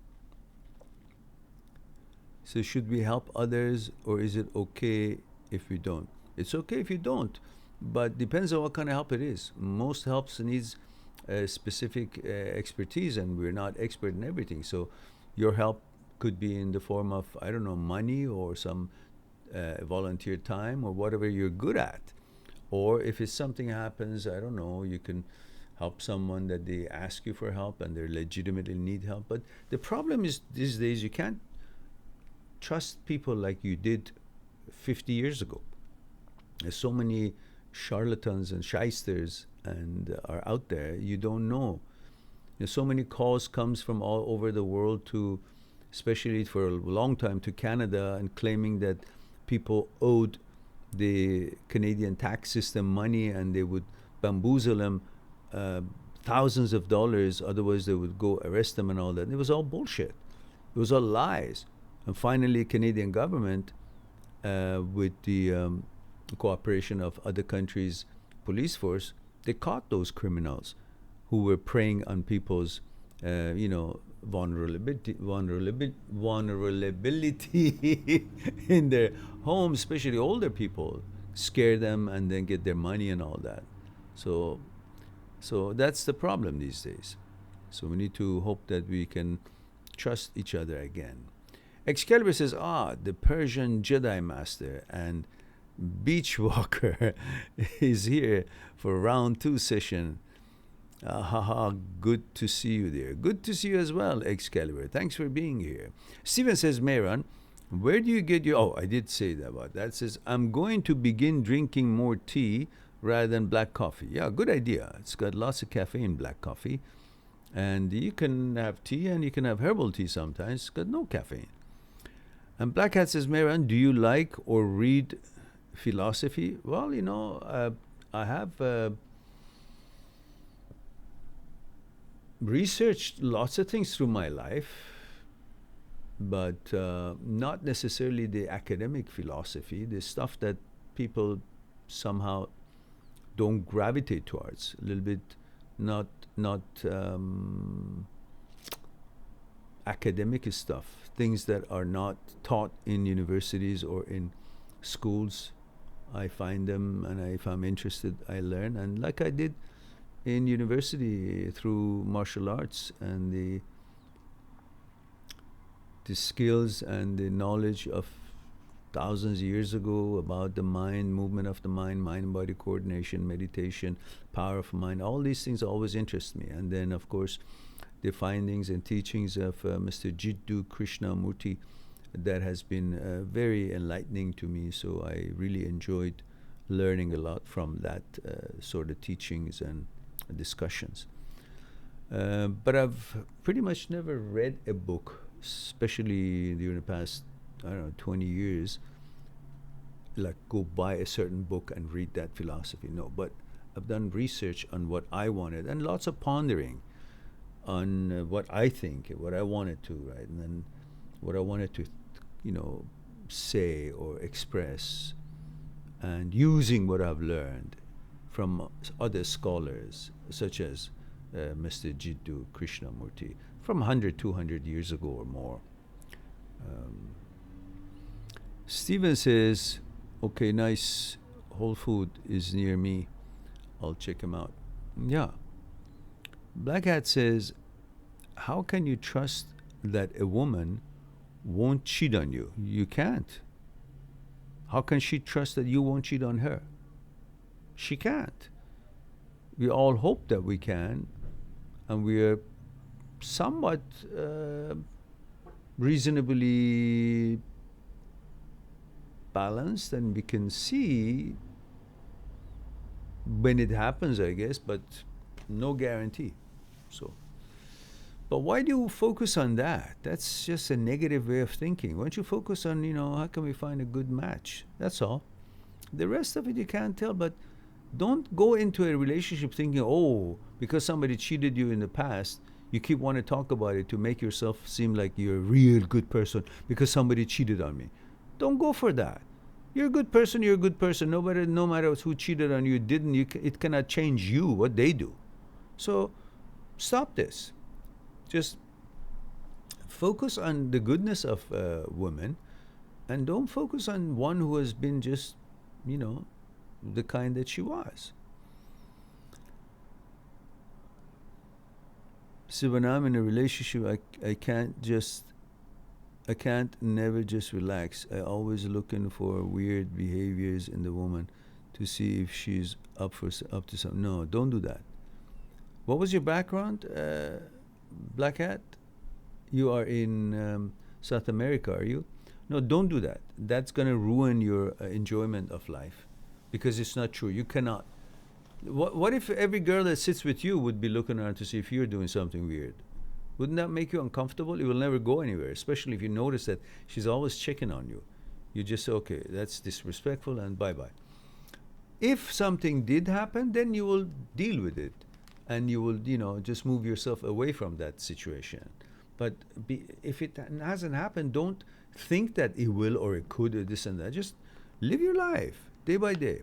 So should we help others, or is it okay if we don't? It's okay if you don't, but depends on what kind of help it is. Most helps needs specific expertise, and we're not expert in everything. So your help could be in the form of, I don't know, money or some volunteer time or whatever you're good at. Or if it's something happens, I don't know, you can help someone that they ask you for help and they legitimately need help. But the problem is these days you can't trust people like you did 50 years ago. There's so many charlatans and shysters and are out there, you don't know. There's so many calls comes from all over the world to, especially for a long time, to Canada, and claiming that people owed the Canadian tax system money and they would bamboozle them thousands of dollars, otherwise they would go arrest them and all that. And it was all bullshit. It was all lies. And finally, Canadian government, with the cooperation of other countries' police force, they caught those criminals who were preying on people's, vulnerability in their homes, especially older people, scare them and then get their money and all that. So that's the problem these days. So we need to hope that we can trust each other again. Excalibur says, the Persian Jedi Master and Beach Walker is here for round 2 session. Good to see you there. Good to see you as well, Excalibur. Thanks for being here. Steven says, Mehran, where do you get your... I did say that about that. Says, I'm going to begin drinking more tea rather than black coffee. Yeah, good idea. It's got lots of caffeine, black coffee. And you can have tea and you can have herbal tea sometimes. It's got no caffeine. And Black Hat says, Mehran, do you like or read philosophy? Well, I have researched lots of things through my life, but not necessarily the academic philosophy, the stuff that people somehow don't gravitate towards, a little bit not academic stuff, things that are not taught in universities or in schools. I find them, and if I'm interested, I learn. And like I did in university through martial arts and the skills and the knowledge of thousands of years ago about the mind, movement of the mind body coordination, meditation, power of mind. All these things always interest me. And then, of course, the findings and teachings of Mr. Jiddu Krishnamurti, that has been very enlightening to me. So I really enjoyed learning a lot from that sort of teachings and discussions. But I've pretty much never read a book, especially during the past, I don't know, 20 years, like go buy a certain book and read that philosophy. No, but I've done research on what I wanted and lots of pondering on what I think, what I wanted to, right? And then what I wanted to, say or express, and using what I've learned from other scholars, such as Mr. Jiddu Krishnamurti, from 100, 200 years ago or more. Steven says, okay, nice, Whole Food is near me. I'll check him out. Yeah. Black Hat says, how can you trust that a woman won't cheat on you? You can't. How can she trust that you won't cheat on her? She can't. We all hope that we can, and we are somewhat reasonably balanced, and we can see when it happens, I guess, but no guarantee. So, but why do you focus on that? That's just a negative way of thinking. Why don't you focus on, how can we find a good match? That's all. The rest of it you can't tell, but don't go into a relationship thinking, oh, because somebody cheated you in the past, you keep wanting to talk about it to make yourself seem like you're a real good person because somebody cheated on me. Don't go for that. You're a good person, you're a good person. No matter who cheated on you, didn't, it cannot change you, what they do. So stop this. Just focus on the goodness of women, and don't focus on one who has been just, the kind that she was. So when I'm in a relationship, I can't never just relax. I always looking for weird behaviors in the woman to see if she's up to something. No, don't do that. What was your background, Black Hat? You are in South America, are you? No, don't do that. That's going to ruin your enjoyment of life, because it's not true. You cannot. What if every girl that sits with you would be looking around to see if you're doing something weird? Wouldn't that make you uncomfortable? You will never go anywhere, especially if you notice that she's always checking on you. You just say, okay, that's disrespectful, and bye-bye. If something did happen, then you will deal with it, and you will, just move yourself away from that situation. But if it hasn't happened, don't think that it will or it could or this and that. Just live your life day by day.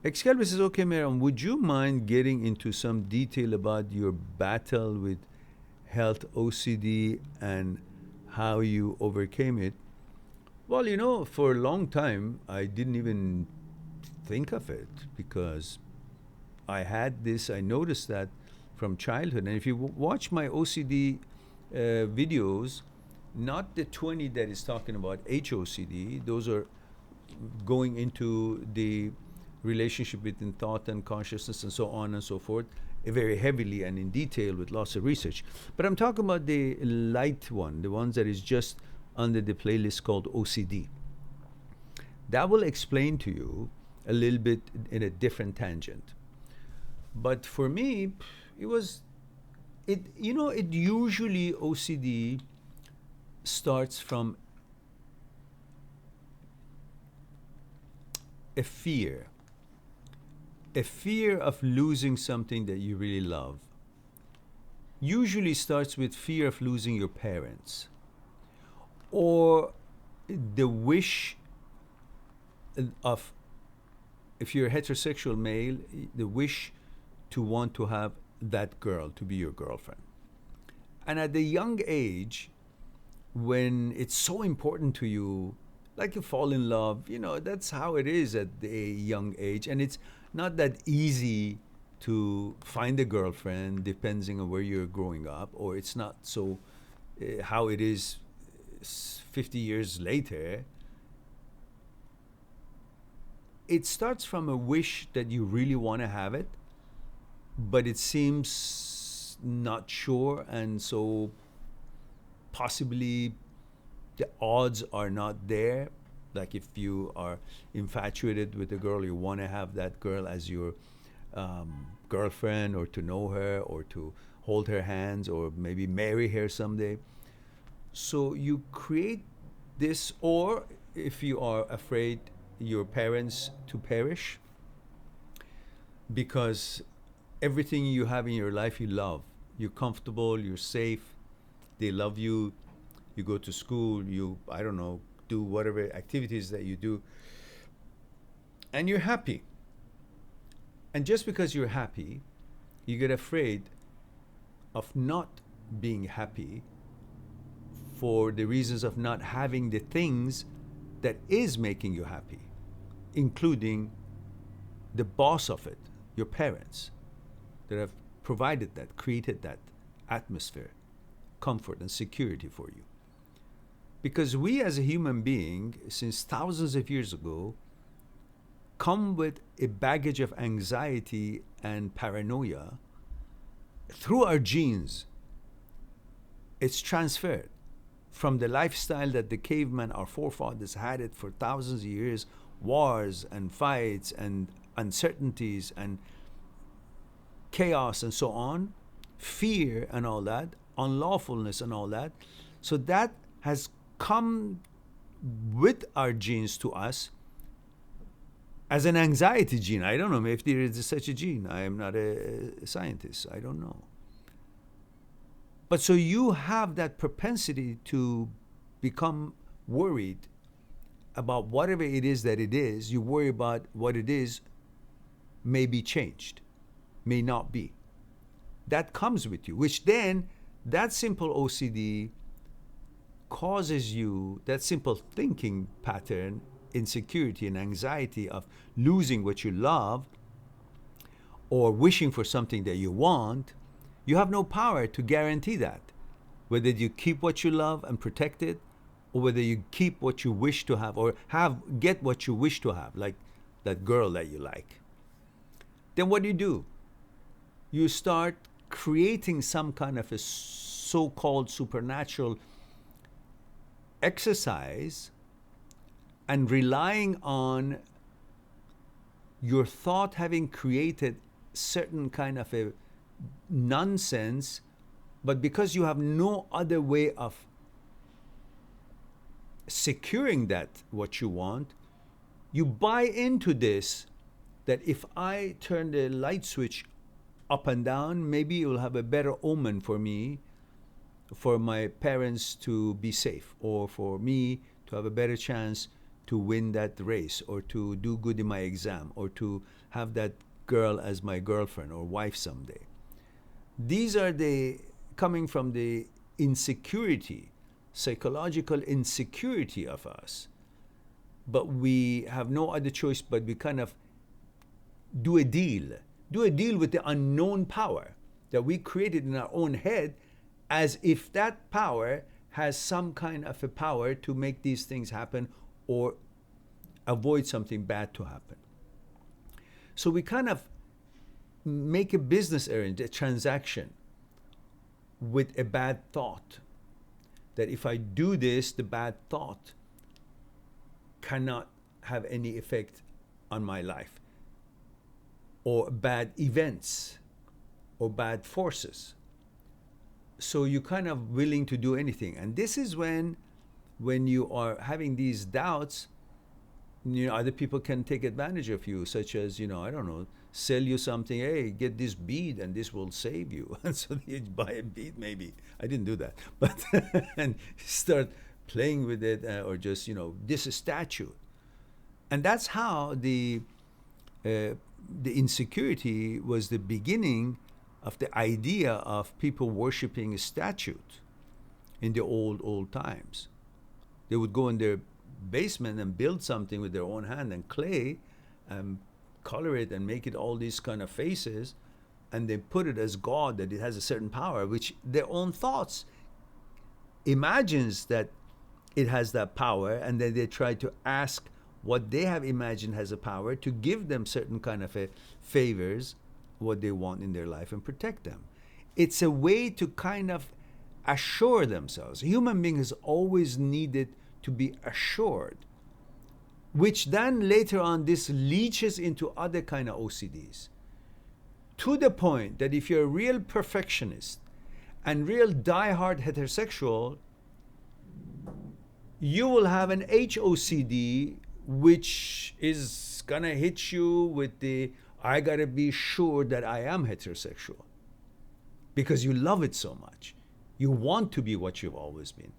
Excalibur says, okay, Mehran, would you mind getting into some detail about your battle with health OCD and how you overcame it? Well, for a long time, I didn't even think of it, because I noticed that from childhood. And if you watch my OCD videos, not the 20 that is talking about HOCD, those are going into the relationship between thought and consciousness and so on and so forth, very heavily and in detail with lots of research. But I'm talking about the light one, the ones that is just under the playlist called OCD. That will explain to you a little bit in a different tangent. But for me, it usually OCD starts from a fear of losing something that you really love. Usually starts with fear of losing your parents, or the wish of, if you're a heterosexual male, the wish to want to have that girl to be your girlfriend. And at the young age, when it's so important to you, like you fall in love, that's how it is at a young age. And it's not that easy to find a girlfriend, depending on where you're growing up, or it's not so how it is 50 years later. It starts from a wish that you really want to have it, but it seems not sure, and so possibly the odds are not there. Like if you are infatuated with a girl, you want to have that girl as your girlfriend, or to know her, or to hold her hands, or maybe marry her someday. So you create this, or if you are afraid your parents to perish, because everything you have in your life you love. You're comfortable, you're safe, they love you, you go to school, you, I don't know, do whatever activities that you do, and you're happy. And just because you're happy, you get afraid of not being happy for the reasons of not having the things that is making you happy, including the boss of it, your parents, that have provided that, created that atmosphere, comfort and security for you. Because we as a human being, since thousands of years ago, come with a baggage of anxiety and paranoia through our genes. It's transferred from the lifestyle that the cavemen, our forefathers, had it for thousands of years, wars and fights and uncertainties and chaos and so on, fear and all that, unlawfulness and all that. So that has come with our genes to us as an anxiety gene. I don't know if there is such a gene. I am not a scientist. I don't know. But so you have that propensity to become worried about whatever it is that it is. You worry about what it is may be changed, may not be. That comes with you, which then that simple OCD causes you, that simple thinking pattern, insecurity and anxiety of losing what you love or wishing for something that you want. You have no power to guarantee that, whether you keep what you love and protect it, or whether you keep what you wish to have, or get what you wish to have, like that girl that you like. Then what do? You start creating some kind of a so-called supernatural exercise and relying on your thought having created certain kind of a nonsense, but because you have no other way of securing that what you want, you buy into this, that if I turn the light switch up and down, maybe it will have a better omen for me, for my parents to be safe, or for me to have a better chance to win that race, or to do good in my exam, or to have that girl as my girlfriend or wife someday. These are coming from the insecurity, psychological insecurity of us. But we have no other choice, but we kind of do a deal with the unknown power that we created in our own head, as if that power has some kind of a power to make these things happen or avoid something bad to happen. So we kind of make a business errand, a transaction, with a bad thought, that if I do this, the bad thought cannot have any effect on my life, or bad events, or bad forces. So you're kind of willing to do anything. And this is when you are having these doubts, other people can take advantage of you, such as, I don't know, sell you something. Hey, get this bead and this will save you. And so you buy a bead, maybe. I didn't do that. But and start playing with it, or just, this statue. And that's how the insecurity was the beginning of the idea of people worshiping a statue, in the old times. They would go in their basement and build something with their own hand and clay and color it and make it all these kind of faces, and they put it as God, that it has a certain power, which their own thoughts imagines that it has that power, and then they try to ask what they have imagined has a power to give them certain kind of favors, what they want in their life, and protect them. It's a way to kind of assure themselves. Human beings always needed to be assured, which then later on this leaches into other kind of OCDs, to the point that if you're a real perfectionist and real die-hard heterosexual, you will have an HOCD, which is gonna hit you with the, I gotta be sure that I am heterosexual, because you love it so much. You want to be what you've always been,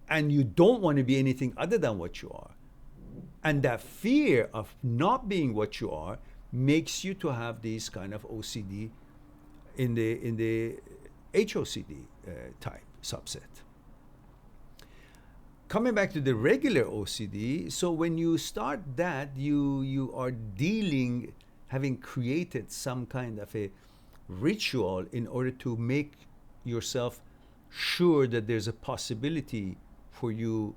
and you don't want to be anything other than what you are. And that fear of not being what you are makes you to have these kind of OCD in the HOCD type subset. Coming back to the regular OCD, so when you start that, you are dealing, having created some kind of a ritual in order to make yourself sure that there's a possibility for you,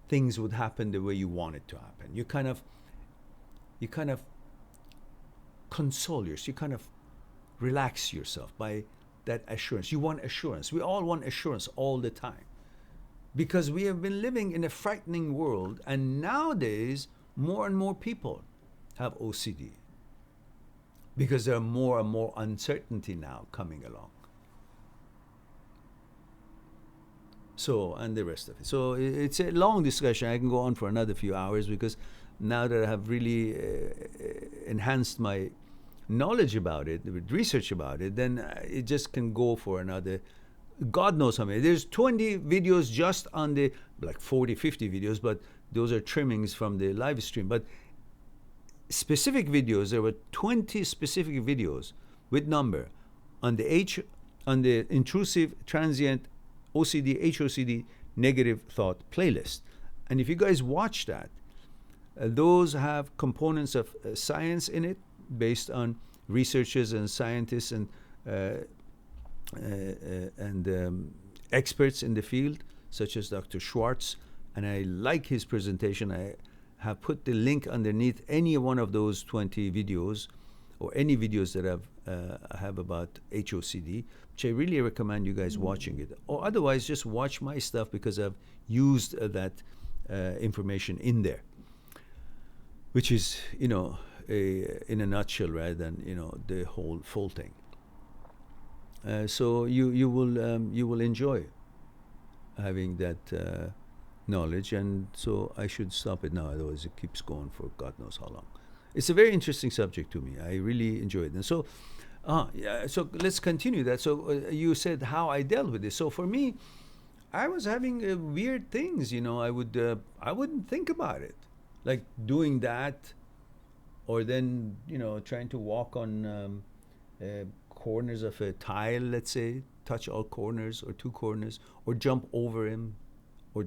things would happen the way you want it to happen. You kind of console yourself, you kind of relax yourself by that assurance. You want assurance. We all want assurance all the time, because we have been living in a frightening world, and nowadays more and more people have OCD because there are more and more uncertainty now coming along. So, and the rest of it. So it's a long discussion. I can go on for another few hours, because now that I have really enhanced my knowledge about it, with research about it, then it just can go for another, God knows how many. There's 20 videos just on the, like 40, 50 videos, but those are trimmings from the live stream. But specific videos, there were 20 specific videos with number on the intrusive, transient, OCD, HOCD, negative thought playlist. And if you guys watch that, those have components of science in it, based on researchers and scientists and experts in the field, such as Dr. Schwartz. And I like his presentation. I have put the link underneath any one of those 20 videos, or any videos that I have about HOCD, which I really recommend you guys watching it. Or otherwise, just watch my stuff, because I've used that information in there, which is, in a nutshell, rather than, the whole full thing. So you will enjoy having that knowledge, and so I should stop it now, otherwise it keeps going for God knows how long. It's a very interesting subject to me. I really enjoy it. And so, so let's continue that. So you said how I dealt with this. So for me, I was having weird things. I wouldn't think about it, like doing that, or then trying to walk on corners of a tile, let's say, touch all corners or two corners, or jump over him, or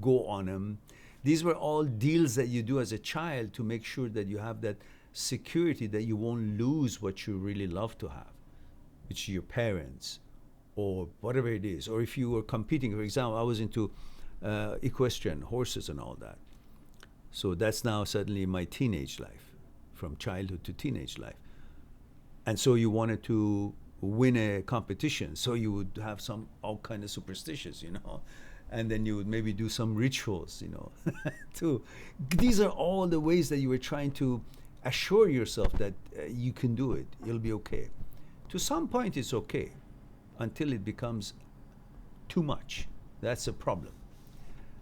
go on him. These were all deals that you do as a child to make sure that you have that security, that you won't lose what you really love to have, which is your parents, or whatever it is. Or if you were competing, for example, I was into equestrian, horses and all that. So that's now suddenly my teenage life, from childhood to teenage life. And so you wanted to win a competition, so you would have all kind of superstitions, and then you would maybe do some rituals, too. These are all the ways that you were trying to assure yourself that you can do it, you'll be okay. To some point it's okay, until it becomes too much. That's a problem.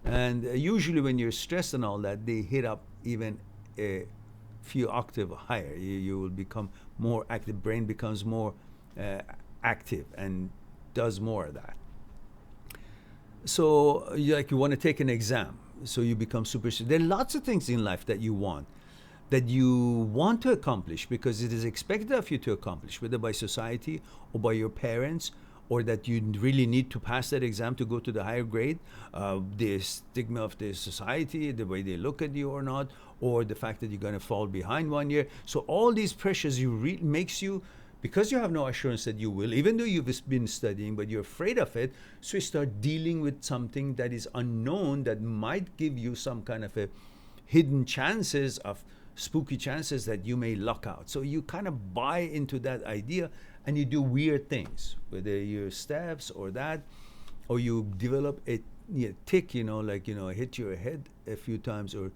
And usually when you're stressed and all that, they hit up even a few octaves higher. You will become more active, brain becomes more active and does more of that. So you want to take an exam, so you become superstitious. There are lots of things in life that you want to accomplish, because it is expected of you to accomplish, whether by society or by your parents or that you really need to pass that exam to go to the higher grade, the stigma of the society, the way they look at you or not, or the fact that you're going to fall behind 1 year. So all these pressures makes you, because you have no assurance that you will, even though you've been studying, but you're afraid of it, so you start dealing with something that is unknown that might give you some kind of a hidden chances of spooky chances that you may luck out. So you kind of buy into that idea and you do weird things, whether you're steps or that, or you develop a tick, hit your head a few times. Or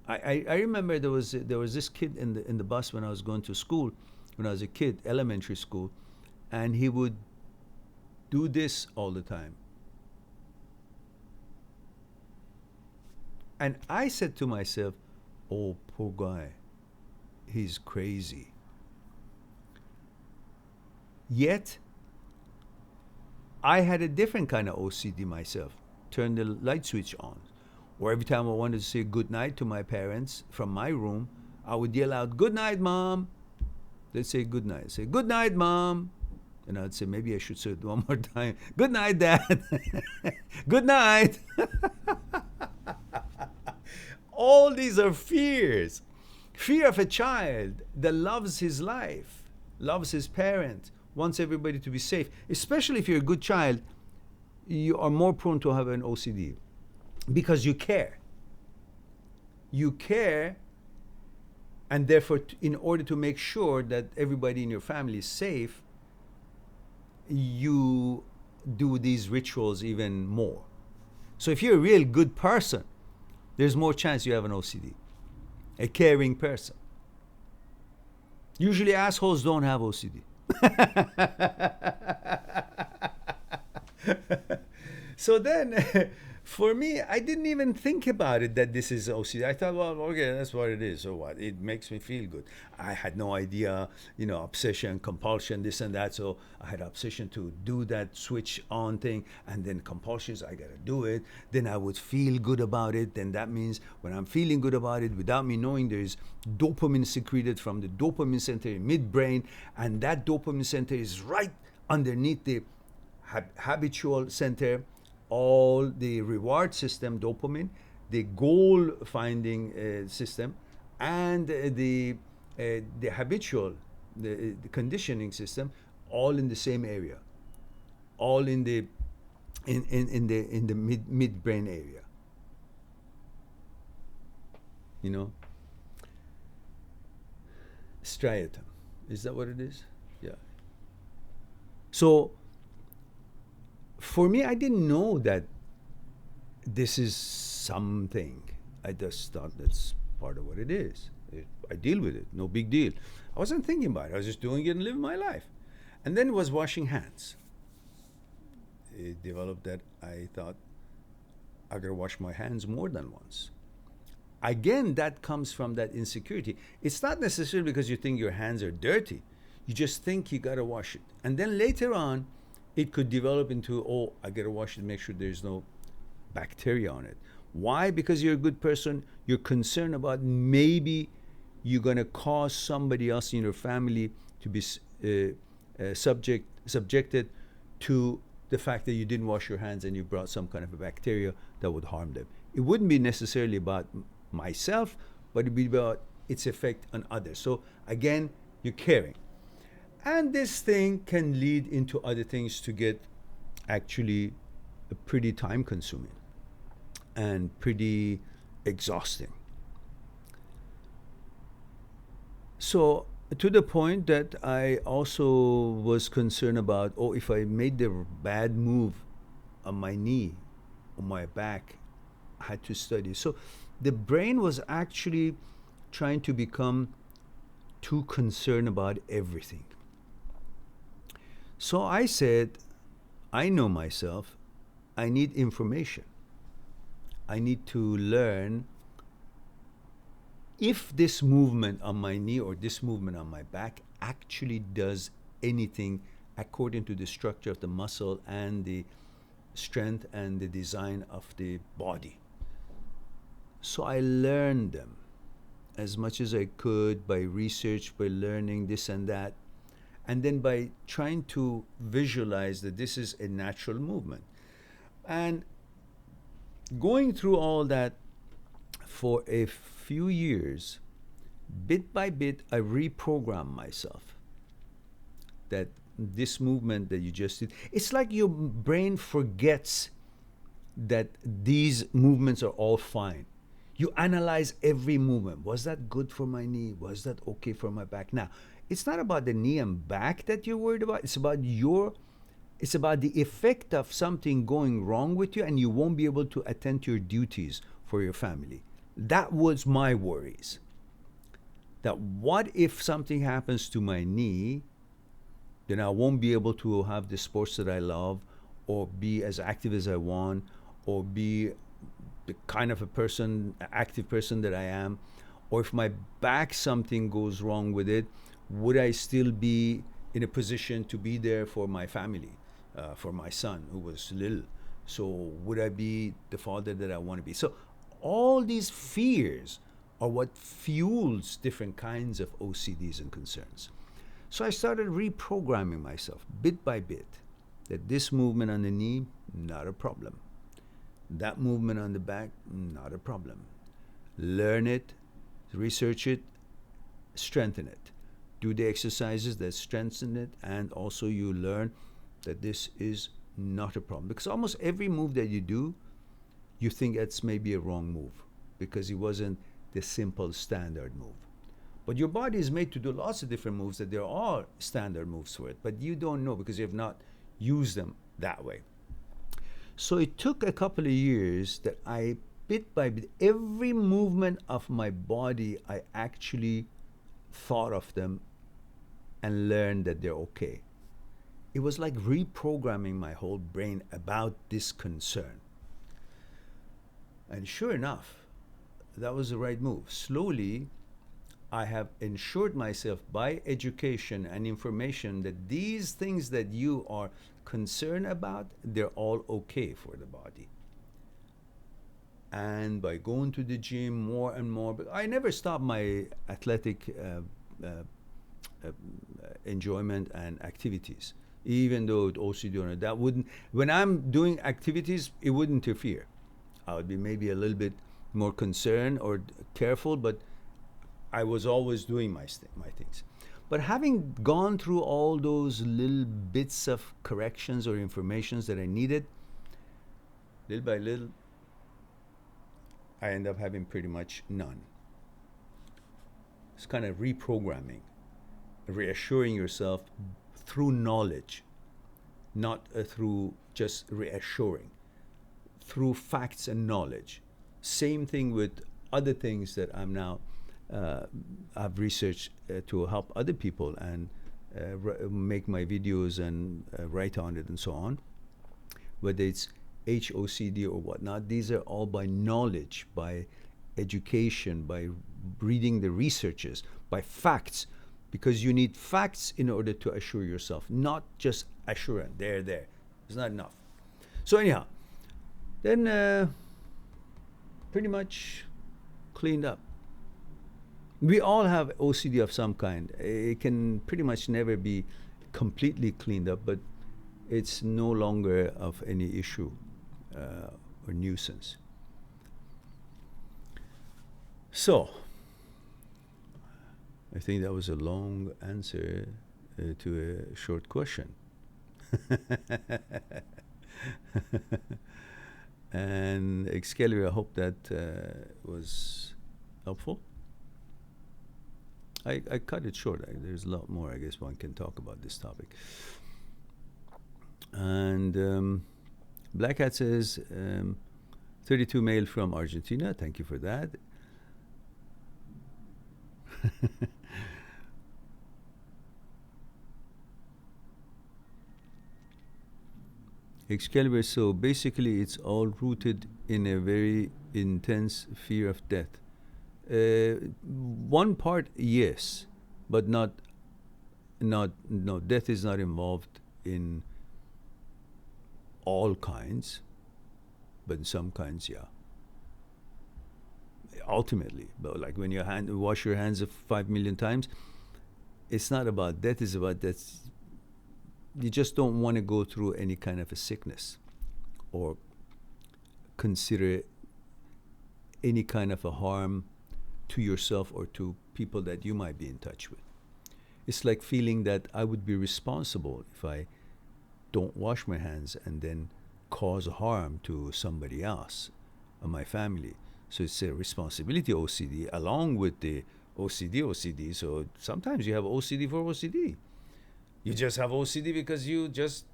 I remember there was this kid in the bus when I was going to school, when I was a kid, elementary school, and he would do this all the time. And I said to myself, oh, poor guy, he's crazy. Yet, I had a different kind of OCD myself. Turn the light switch on. Or every time I wanted to say good night to my parents from my room, I would yell out, good night, Mom. They'd say good night. I'd say, good night, Mom. And I'd say, maybe I should say it one more time. Good night, Dad. Good night. All these are fears. Fear of a child that loves his life, loves his parent, wants everybody to be safe. Especially if you're a good child, you are more prone to have an OCD because you care. You care, and therefore, in order to make sure that everybody in your family is safe, you do these rituals even more. So if you're a real good person, there's more chance you have an OCD, a caring person. Usually assholes don't have OCD. So then, for me, I didn't even think about it that this is OCD. I thought, well, okay, that's what it is. So what? It makes me feel good. I had no idea, obsession, compulsion, this and that. So I had obsession to do that switch on thing, and then compulsions, I gotta do it. Then I would feel good about it. Then that means when I'm feeling good about it, without me knowing, there is dopamine secreted from the dopamine center in midbrain, and that dopamine center is right underneath the habitual center, all the reward system, dopamine, the goal finding system, and the habitual, the conditioning system, all in the same area, all in the midbrain area. Striatum, is that what it is? Yeah. So for me, I didn't know that this is something. I just thought that's part of what it is. I deal with it, no big deal. I wasn't thinking about it. I was just doing it and living my life. And then it was washing hands. It developed that I thought I gotta wash my hands more than once. Again, that comes from that insecurity. It's not necessarily because you think your hands are dirty. You just think you gotta wash it. And then later on, it could develop into, oh, I gotta wash it, make sure there's no bacteria on it. Why? Because you're a good person. You're concerned about maybe you're gonna cause somebody else in your family to be subjected to the fact that you didn't wash your hands and you brought some kind of a bacteria that would harm them. It wouldn't be necessarily about myself, but it'd be about its effect on others. So again, you're caring. And this thing can lead into other things to get actually pretty time consuming and pretty exhausting. So to the point that I also was concerned about, if I made the bad move on my knee, on my back, I had to study. So the brain was actually trying to become too concerned about everything. So I said, I know myself. I need information. I need to learn if this movement on my knee or this movement on my back actually does anything according to the structure of the muscle and the strength and the design of the body. So I learned them as much as I could by research, by learning this and that. and then by trying to visualize that this is a natural movement. And going through all that for a few years, bit by bit, I reprogrammed myself that this movement that you just did, it's like your brain forgets that these movements are all fine. You analyze every movement. Was that good for my knee? Was that okay for my back? Now, it's not about the knee and back that you're worried about. It's about the effect of something going wrong with you, and you won't be able to attend to your duties for your family. That was my worries. That what if something happens to my knee, then I won't be able to have the sports that I love, or be as active as I want, or be the kind of active person that I am. Or if my back, something goes wrong with it, would I still be in a position to be there for my family, for my son who was little? So would I be the father that I want to be? So all these fears are what fuels different kinds of OCDs and concerns. So I started reprogramming myself bit by bit that this movement on the knee, not a problem. That movement on the back, not a problem. Learn it, research it, strengthen it. Do the exercises that strengthen it, and also you learn that this is not a problem. Because almost every move that you do, you think it's maybe a wrong move because it wasn't the simple standard move. But your body is made to do lots of different moves that there are standard moves for it, but you don't know because you have not used them that way. So it took a couple of years that I, bit by bit, every movement of my body, I actually thought of them and learned that they're okay. It was like reprogramming my whole brain about this concern. And sure enough, that was the right move. Slowly, I have ensured myself by education and information that these things that you are concerned about, they're all okay for the body. And by going to the gym more and more, but I never stopped my athletic enjoyment and activities, even though with OCD or that wouldn't, when I'm doing activities, it wouldn't interfere. I would be maybe a little bit more concerned or careful, but I was always doing my things. But having gone through all those little bits of corrections or informations that I needed, little by little, I end up having pretty much none. It's kind of reprogramming, reassuring yourself through knowledge, not through just reassuring, through facts and knowledge. Same thing with other things that I'm now I've researched to help other people and make my videos and write on it and so on. Whether it's HOCD or whatnot, these are all by knowledge, by education, by reading the researches, by facts, because you need facts in order to assure yourself, not just assurance. There. It's not enough. So anyhow, then pretty much cleaned up. We all have OCD of some kind. It can pretty much never be completely cleaned up, but it's no longer of any issue or nuisance. So, I think that was a long answer to a short question. And Excalibur, I hope that was helpful. I cut it short. There's a lot more, I guess, one can talk about this topic. And Black Hat says, 32 male from Argentina. Thank you for that. Excalibur, so basically it's all rooted in a very intense fear of death. One part, yes, but no, death is not involved in all kinds, but in some kinds, yeah. Ultimately, but like when you wash your hands 5 million times, it's not about death, it's about that you just don't want to go through any kind of a sickness or consider any kind of a harm to yourself or to people that you might be in touch with. It's like feeling that I would be responsible if I don't wash my hands and then cause harm to somebody else or my family. So it's a responsibility OCD along with the OCD. So sometimes you have OCD for OCD. You just have OCD because you just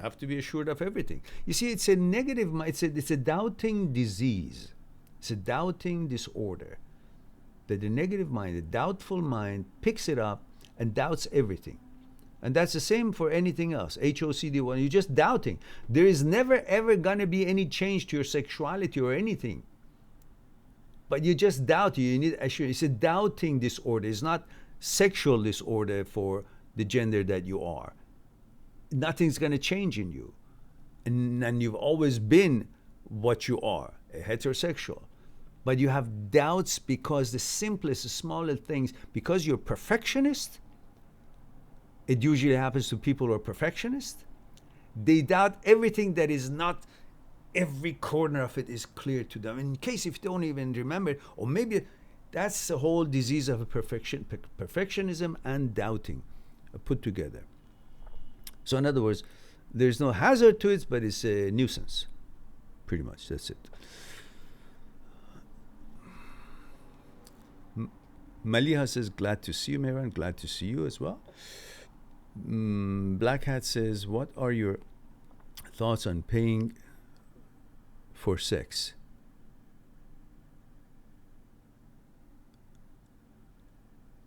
have to be assured of everything. You see, it's a negative, it's a doubting disease. It's a doubting disorder. That the negative mind, the doubtful mind, picks it up and doubts everything. And that's the same for anything else. HOCD1, you're just doubting. There is never ever gonna be any change to your sexuality or anything. But you just doubt. You need assurance. It's a doubting disorder. It's not sexual disorder for the gender that you are. Nothing's gonna change in you. And you've always been what you are, a heterosexual. But you have doubts because the simplest, the smallest things, because you're perfectionist, it usually happens to people who are perfectionists. They doubt everything that is not, every corner of it is clear to them. In case if they don't even remember, or maybe that's the whole disease of perfectionism and doubting put together. So in other words, there's no hazard to it, but it's a nuisance. Pretty much, that's it. Maliha says, glad to see you, Mehran. Glad to see you as well. Black Hat says, what are your thoughts on paying for sex?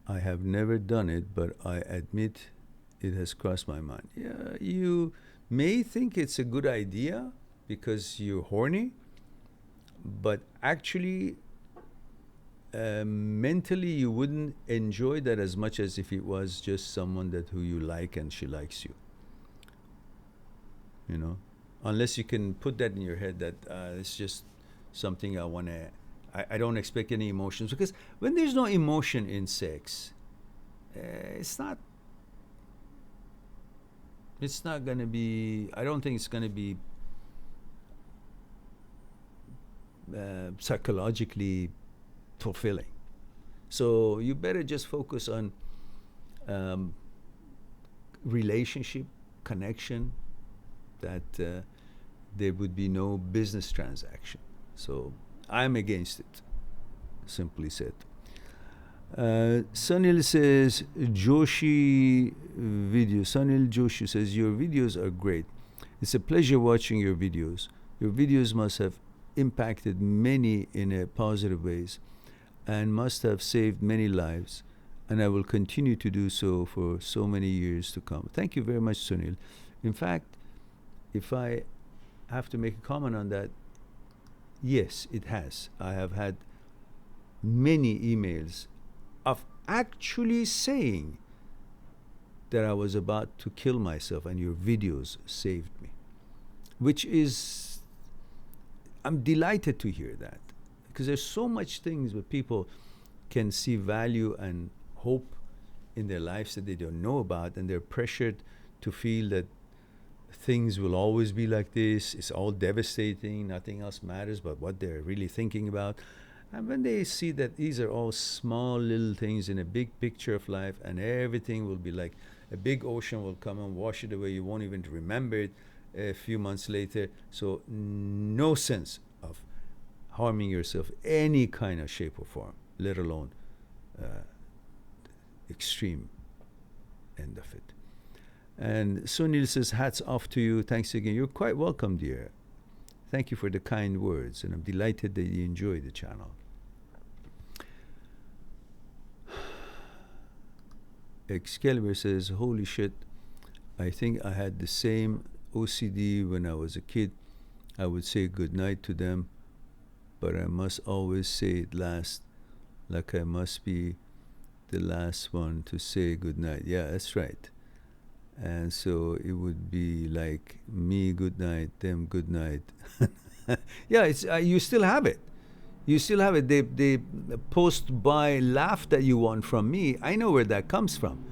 I have never done it, but I admit it has crossed my mind. Yeah, you may think it's a good idea because you're horny, but actually mentally you wouldn't enjoy that as much as if it was just someone that who you like and she likes you. You know, unless you can put that in your head that it's just something I want to, I don't expect any emotions, because when there's no emotion in sex, it's not going to be, I don't think it's going to be psychologically fulfilling. So you better just focus on relationship, connection, that there would be no business transaction. So I'm against it, simply said. Sunil says, Joshi video. Sunil Joshi says, your videos are great. It's a pleasure watching your videos. Your videos must have impacted many in a positive ways and must have saved many lives, and I will continue to do so for so many years to come. Thank you very much, Sunil. In fact, if I have to make a comment on that, yes, it has. I have had many emails of actually saying that I was about to kill myself and your videos saved me, which is, I'm delighted to hear that, because there's so much things where people can see value and hope in their lives that they don't know about, and they're pressured to feel that things will always be like this. It's all devastating. Nothing else matters but what they're really thinking about. And when they see that these are all small little things in a big picture of life, and everything will be like a big ocean will come and wash it away, you won't even remember it a few months later. So no sense of harming yourself any kind of shape or form, let alone extreme end of it. And Sunil says, hats off to you. Thanks again. You're quite welcome, dear. Thank you for the kind words, and I'm delighted that you enjoy the channel. Excalibur says, holy shit, I think I had the same OCD when I was a kid. I would say goodnight to them, but I must always say it last, like I must be the last one to say goodnight. Yeah, that's right. And so it would be like me good night, them good night. Yeah, it's you still have it. You still have it. The post-buy laugh that you want from me, I know where that comes from.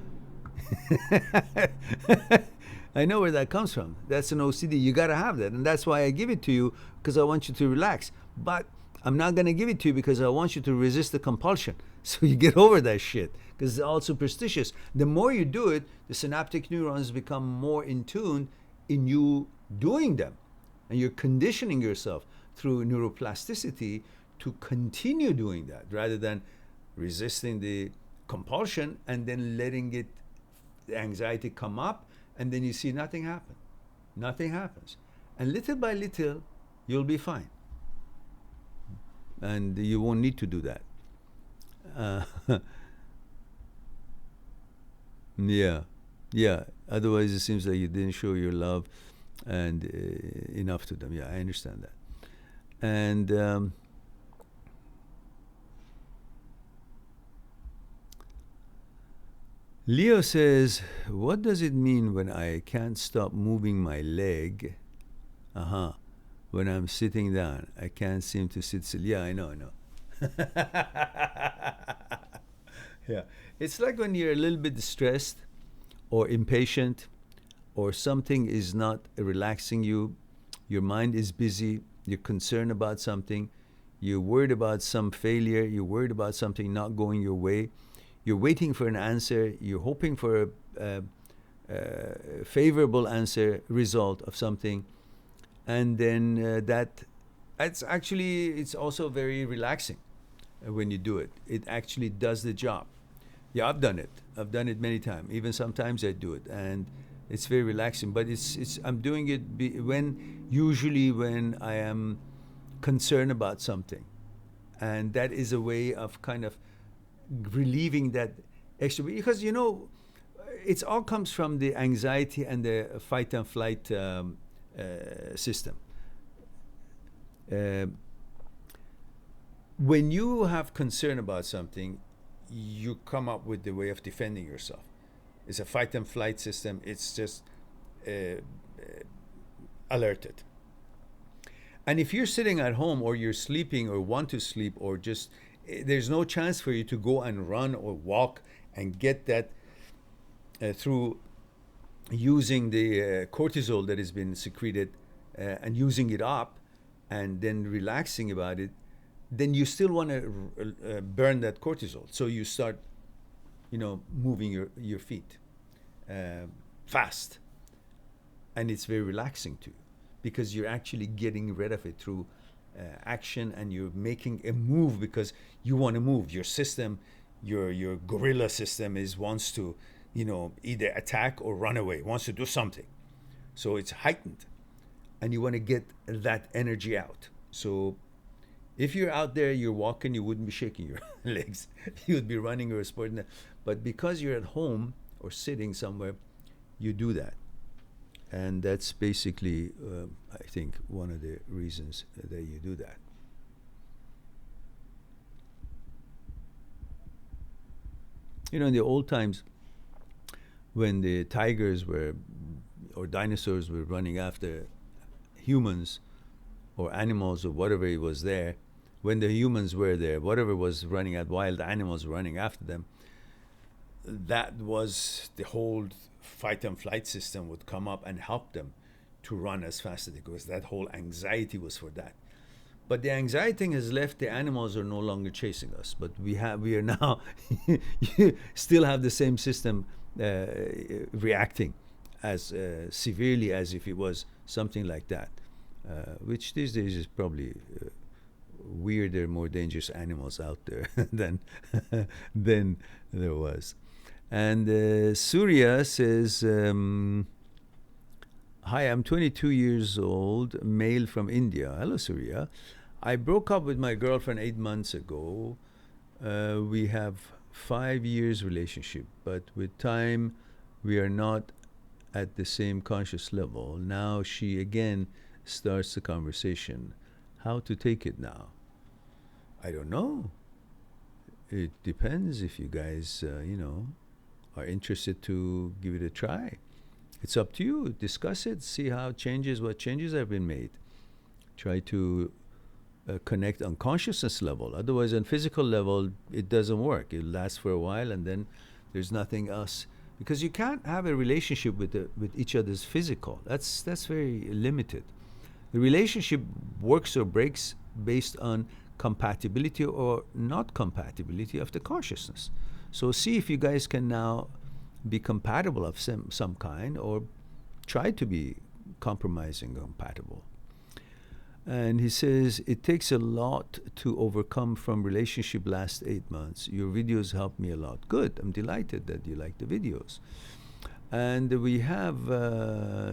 I know where that comes from. That's an OCD. You got to have that. And that's why I give it to you, because I want you to relax. But I'm not going to give it to you because I want you to resist the compulsion. So you get over that shit, because it's all superstitious. The more you do it, the synaptic neurons become more in tune in you doing them. And you're conditioning yourself through neuroplasticity to continue doing that rather than resisting the compulsion and then letting it, the anxiety come up, and then you see nothing happen. Nothing happens. And little by little, you'll be fine. And you won't need to do that. Yeah, yeah. Otherwise, it seems like you didn't show your love and enough to them. Yeah, I understand that. And Leo says, what does it mean when I can't stop moving my leg? When I'm sitting down, I can't seem to sit still. Yeah, I know. Yeah. It's like when you're a little bit stressed or impatient or something is not relaxing you, your mind is busy, you're concerned about something, you're worried about some failure, you're worried about something not going your way, you're waiting for an answer, you're hoping for a favorable answer, result of something, and then it's also very relaxing when you do it. It actually does the job. Yeah, I've done it. I've done it many times. Even sometimes I do it, and it's very relaxing. But I'm doing it usually when I am concerned about something, and that is a way of kind of relieving that extra. Because it all comes from the anxiety and the fight and flight system. When you have concern about something, you come up with the way of defending yourself. It's a fight and flight system. It's just alerted. And if you're sitting at home or you're sleeping or want to sleep or just, there's no chance for you to go and run or walk and get that through using the cortisol that has been secreted and using it up and then relaxing about it, then you still want to burn that cortisol. So you start, moving your feet fast. And it's very relaxing to you because you're actually getting rid of it through action, and you're making a move because you want to move. Your system, your gorilla system wants to, either attack or run away, wants to do something. So it's heightened. And you want to get that energy out. So if you're out there, you're walking, you wouldn't be shaking your legs. You would be running or sporting. But because you're at home or sitting somewhere, you do that. And that's basically, I think, one of the reasons that you do that. In the old times, when the tigers or dinosaurs were running after humans or animals or whatever it was there, when the humans were there, whatever was running at wild animals running after them, that was the whole fight and flight system would come up and help them to run as fast as they could, because that whole anxiety was for that. But the anxiety thing has left. The animals are no longer chasing us, but we are now you still have the same system reacting as severely as if it was something like that, which these days is probably weirder, more dangerous animals out there than there was. And Surya says, hi, I'm 22 years old, male from India. Hello, Surya. I broke up with my girlfriend 8 months ago. We have 5 years relationship, but with time, we are not at the same conscious level. Now she again starts the conversation. How to take it now? I don't know. It depends if you guys, are interested to give it a try. It's up to you. Discuss it. See what changes have been made. Try to connect on consciousness level. Otherwise, on physical level, it doesn't work. It lasts for a while, and then there's nothing else because you can't have a relationship with each other's physical. That's very limited. The relationship works or breaks based on compatibility or not compatibility of the consciousness. So see if you guys can now be compatible of some kind, or try to be compromising compatible. And he says, it takes a lot to overcome from relationship last 8 months. Your videos helped me a lot. Good. I'm delighted that you like the videos. And we have,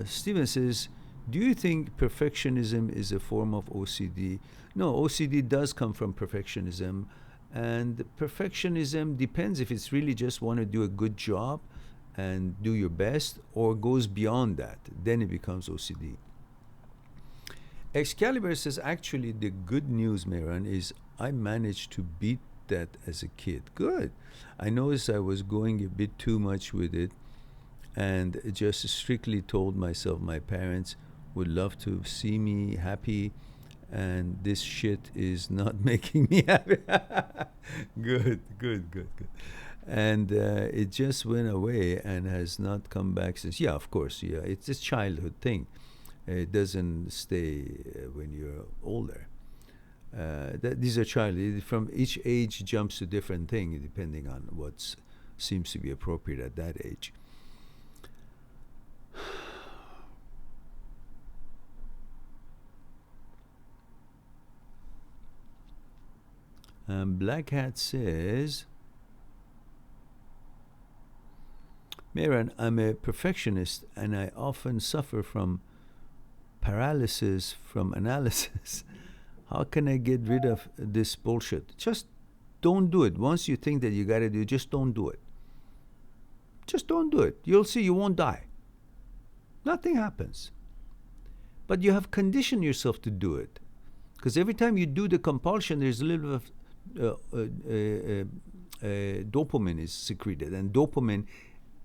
Steven says, do you think perfectionism is a form of OCD? No, OCD does come from perfectionism. And perfectionism depends if it's really just want to do a good job and do your best, or goes beyond that. Then it becomes OCD. Excalibur says, actually, the good news, Mehran, is I managed to beat that as a kid. Good. I noticed I was going a bit too much with it, and just strictly told myself my parents would love to see me happy, and this shit is not making me happy. Good. And it just went away and has not come back since. Yeah, of course. Yeah, it's a childhood thing. It doesn't stay when you're older. These are childhood. From each age jumps to different thing depending on what seems to be appropriate at that age. Black Hat says, Mehran, I'm a perfectionist and I often suffer from paralysis from analysis. How can I get rid of this bullshit? Just don't do it. Once you think that you got to do it, just don't do it. Just don't do it. You'll see you won't die. Nothing happens. But you have conditioned yourself to do it. Because every time you do the compulsion, there's a little bit of dopamine is secreted. And dopamine,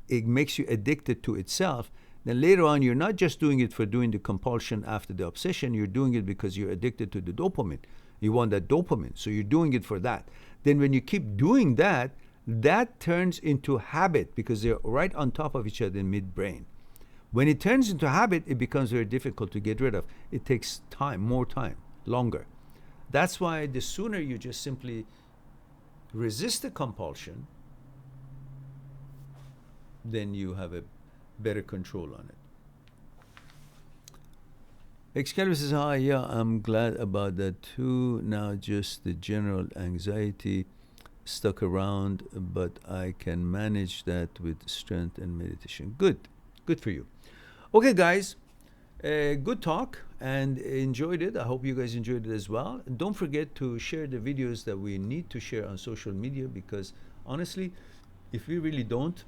it makes you addicted to itself. Then later on, you're not just doing it for doing the compulsion after the obsession, you're doing it because you're addicted to the dopamine. You want that dopamine, so you're doing it for that. Then when you keep doing that, that turns into habit because they're right on top of each other in midbrain. When it turns into habit, it becomes very difficult to get rid of. It takes time, more time, longer. That's why the sooner you just simply resist the compulsion, then you have a better control on it. Excalibur says, hi, yeah, I'm glad about that too. Now just the general anxiety stuck around, but I can manage that with strength and meditation. Good for you. Okay, guys, good talk and enjoyed it. I hope you guys enjoyed it as well. Don't forget to share the videos that we need to share on social media, because honestly, if we really don't,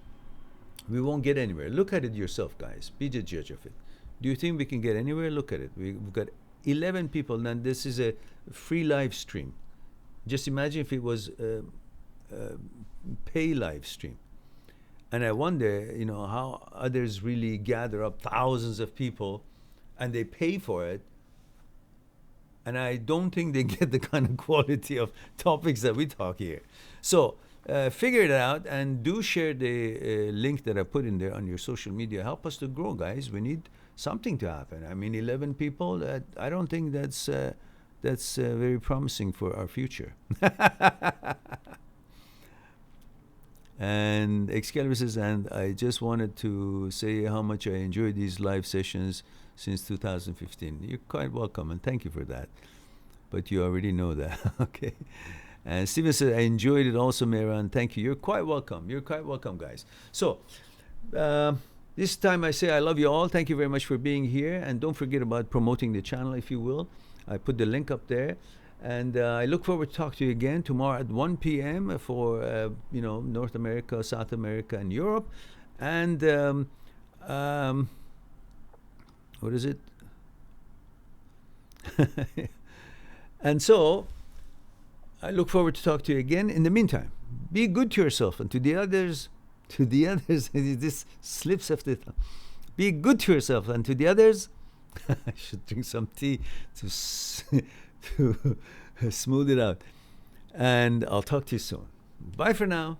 we won't get anywhere. Look at it yourself, guys. Be the judge of it. Do you think we can get anywhere? Look at it. We've got 11 people, and this is a free live stream. Just imagine if it was a pay live stream. And I wonder, how others really gather up thousands of people and they pay for it. And I don't think they get the kind of quality of topics that we talk here. So figure it out and do share the link that I put in there on your social media. Help us to grow, guys. We need something to happen. I mean, 11 people, I don't think that's very promising for our future. And Excalibur says, and I just wanted to say how much I enjoyed these live sessions since 2015. You're quite welcome, and thank you for that. But you already know that. Okay. And Steven said, I enjoyed it also, Mehran. Thank you. You're quite welcome. You're quite welcome, guys. So this time I say I love you all. Thank you very much for being here. And don't forget about promoting the channel, if you will. I put the link up there. And I look forward to talking to you again tomorrow at 1 p.m. for, North America, South America, and Europe. And what is it? And so I look forward to talk to you again. In the meantime, be good to yourself and to the others, this slips of the tongue. Be good to yourself and to the others. I should drink some tea to smooth it out. And I'll talk to you soon. Bye for now.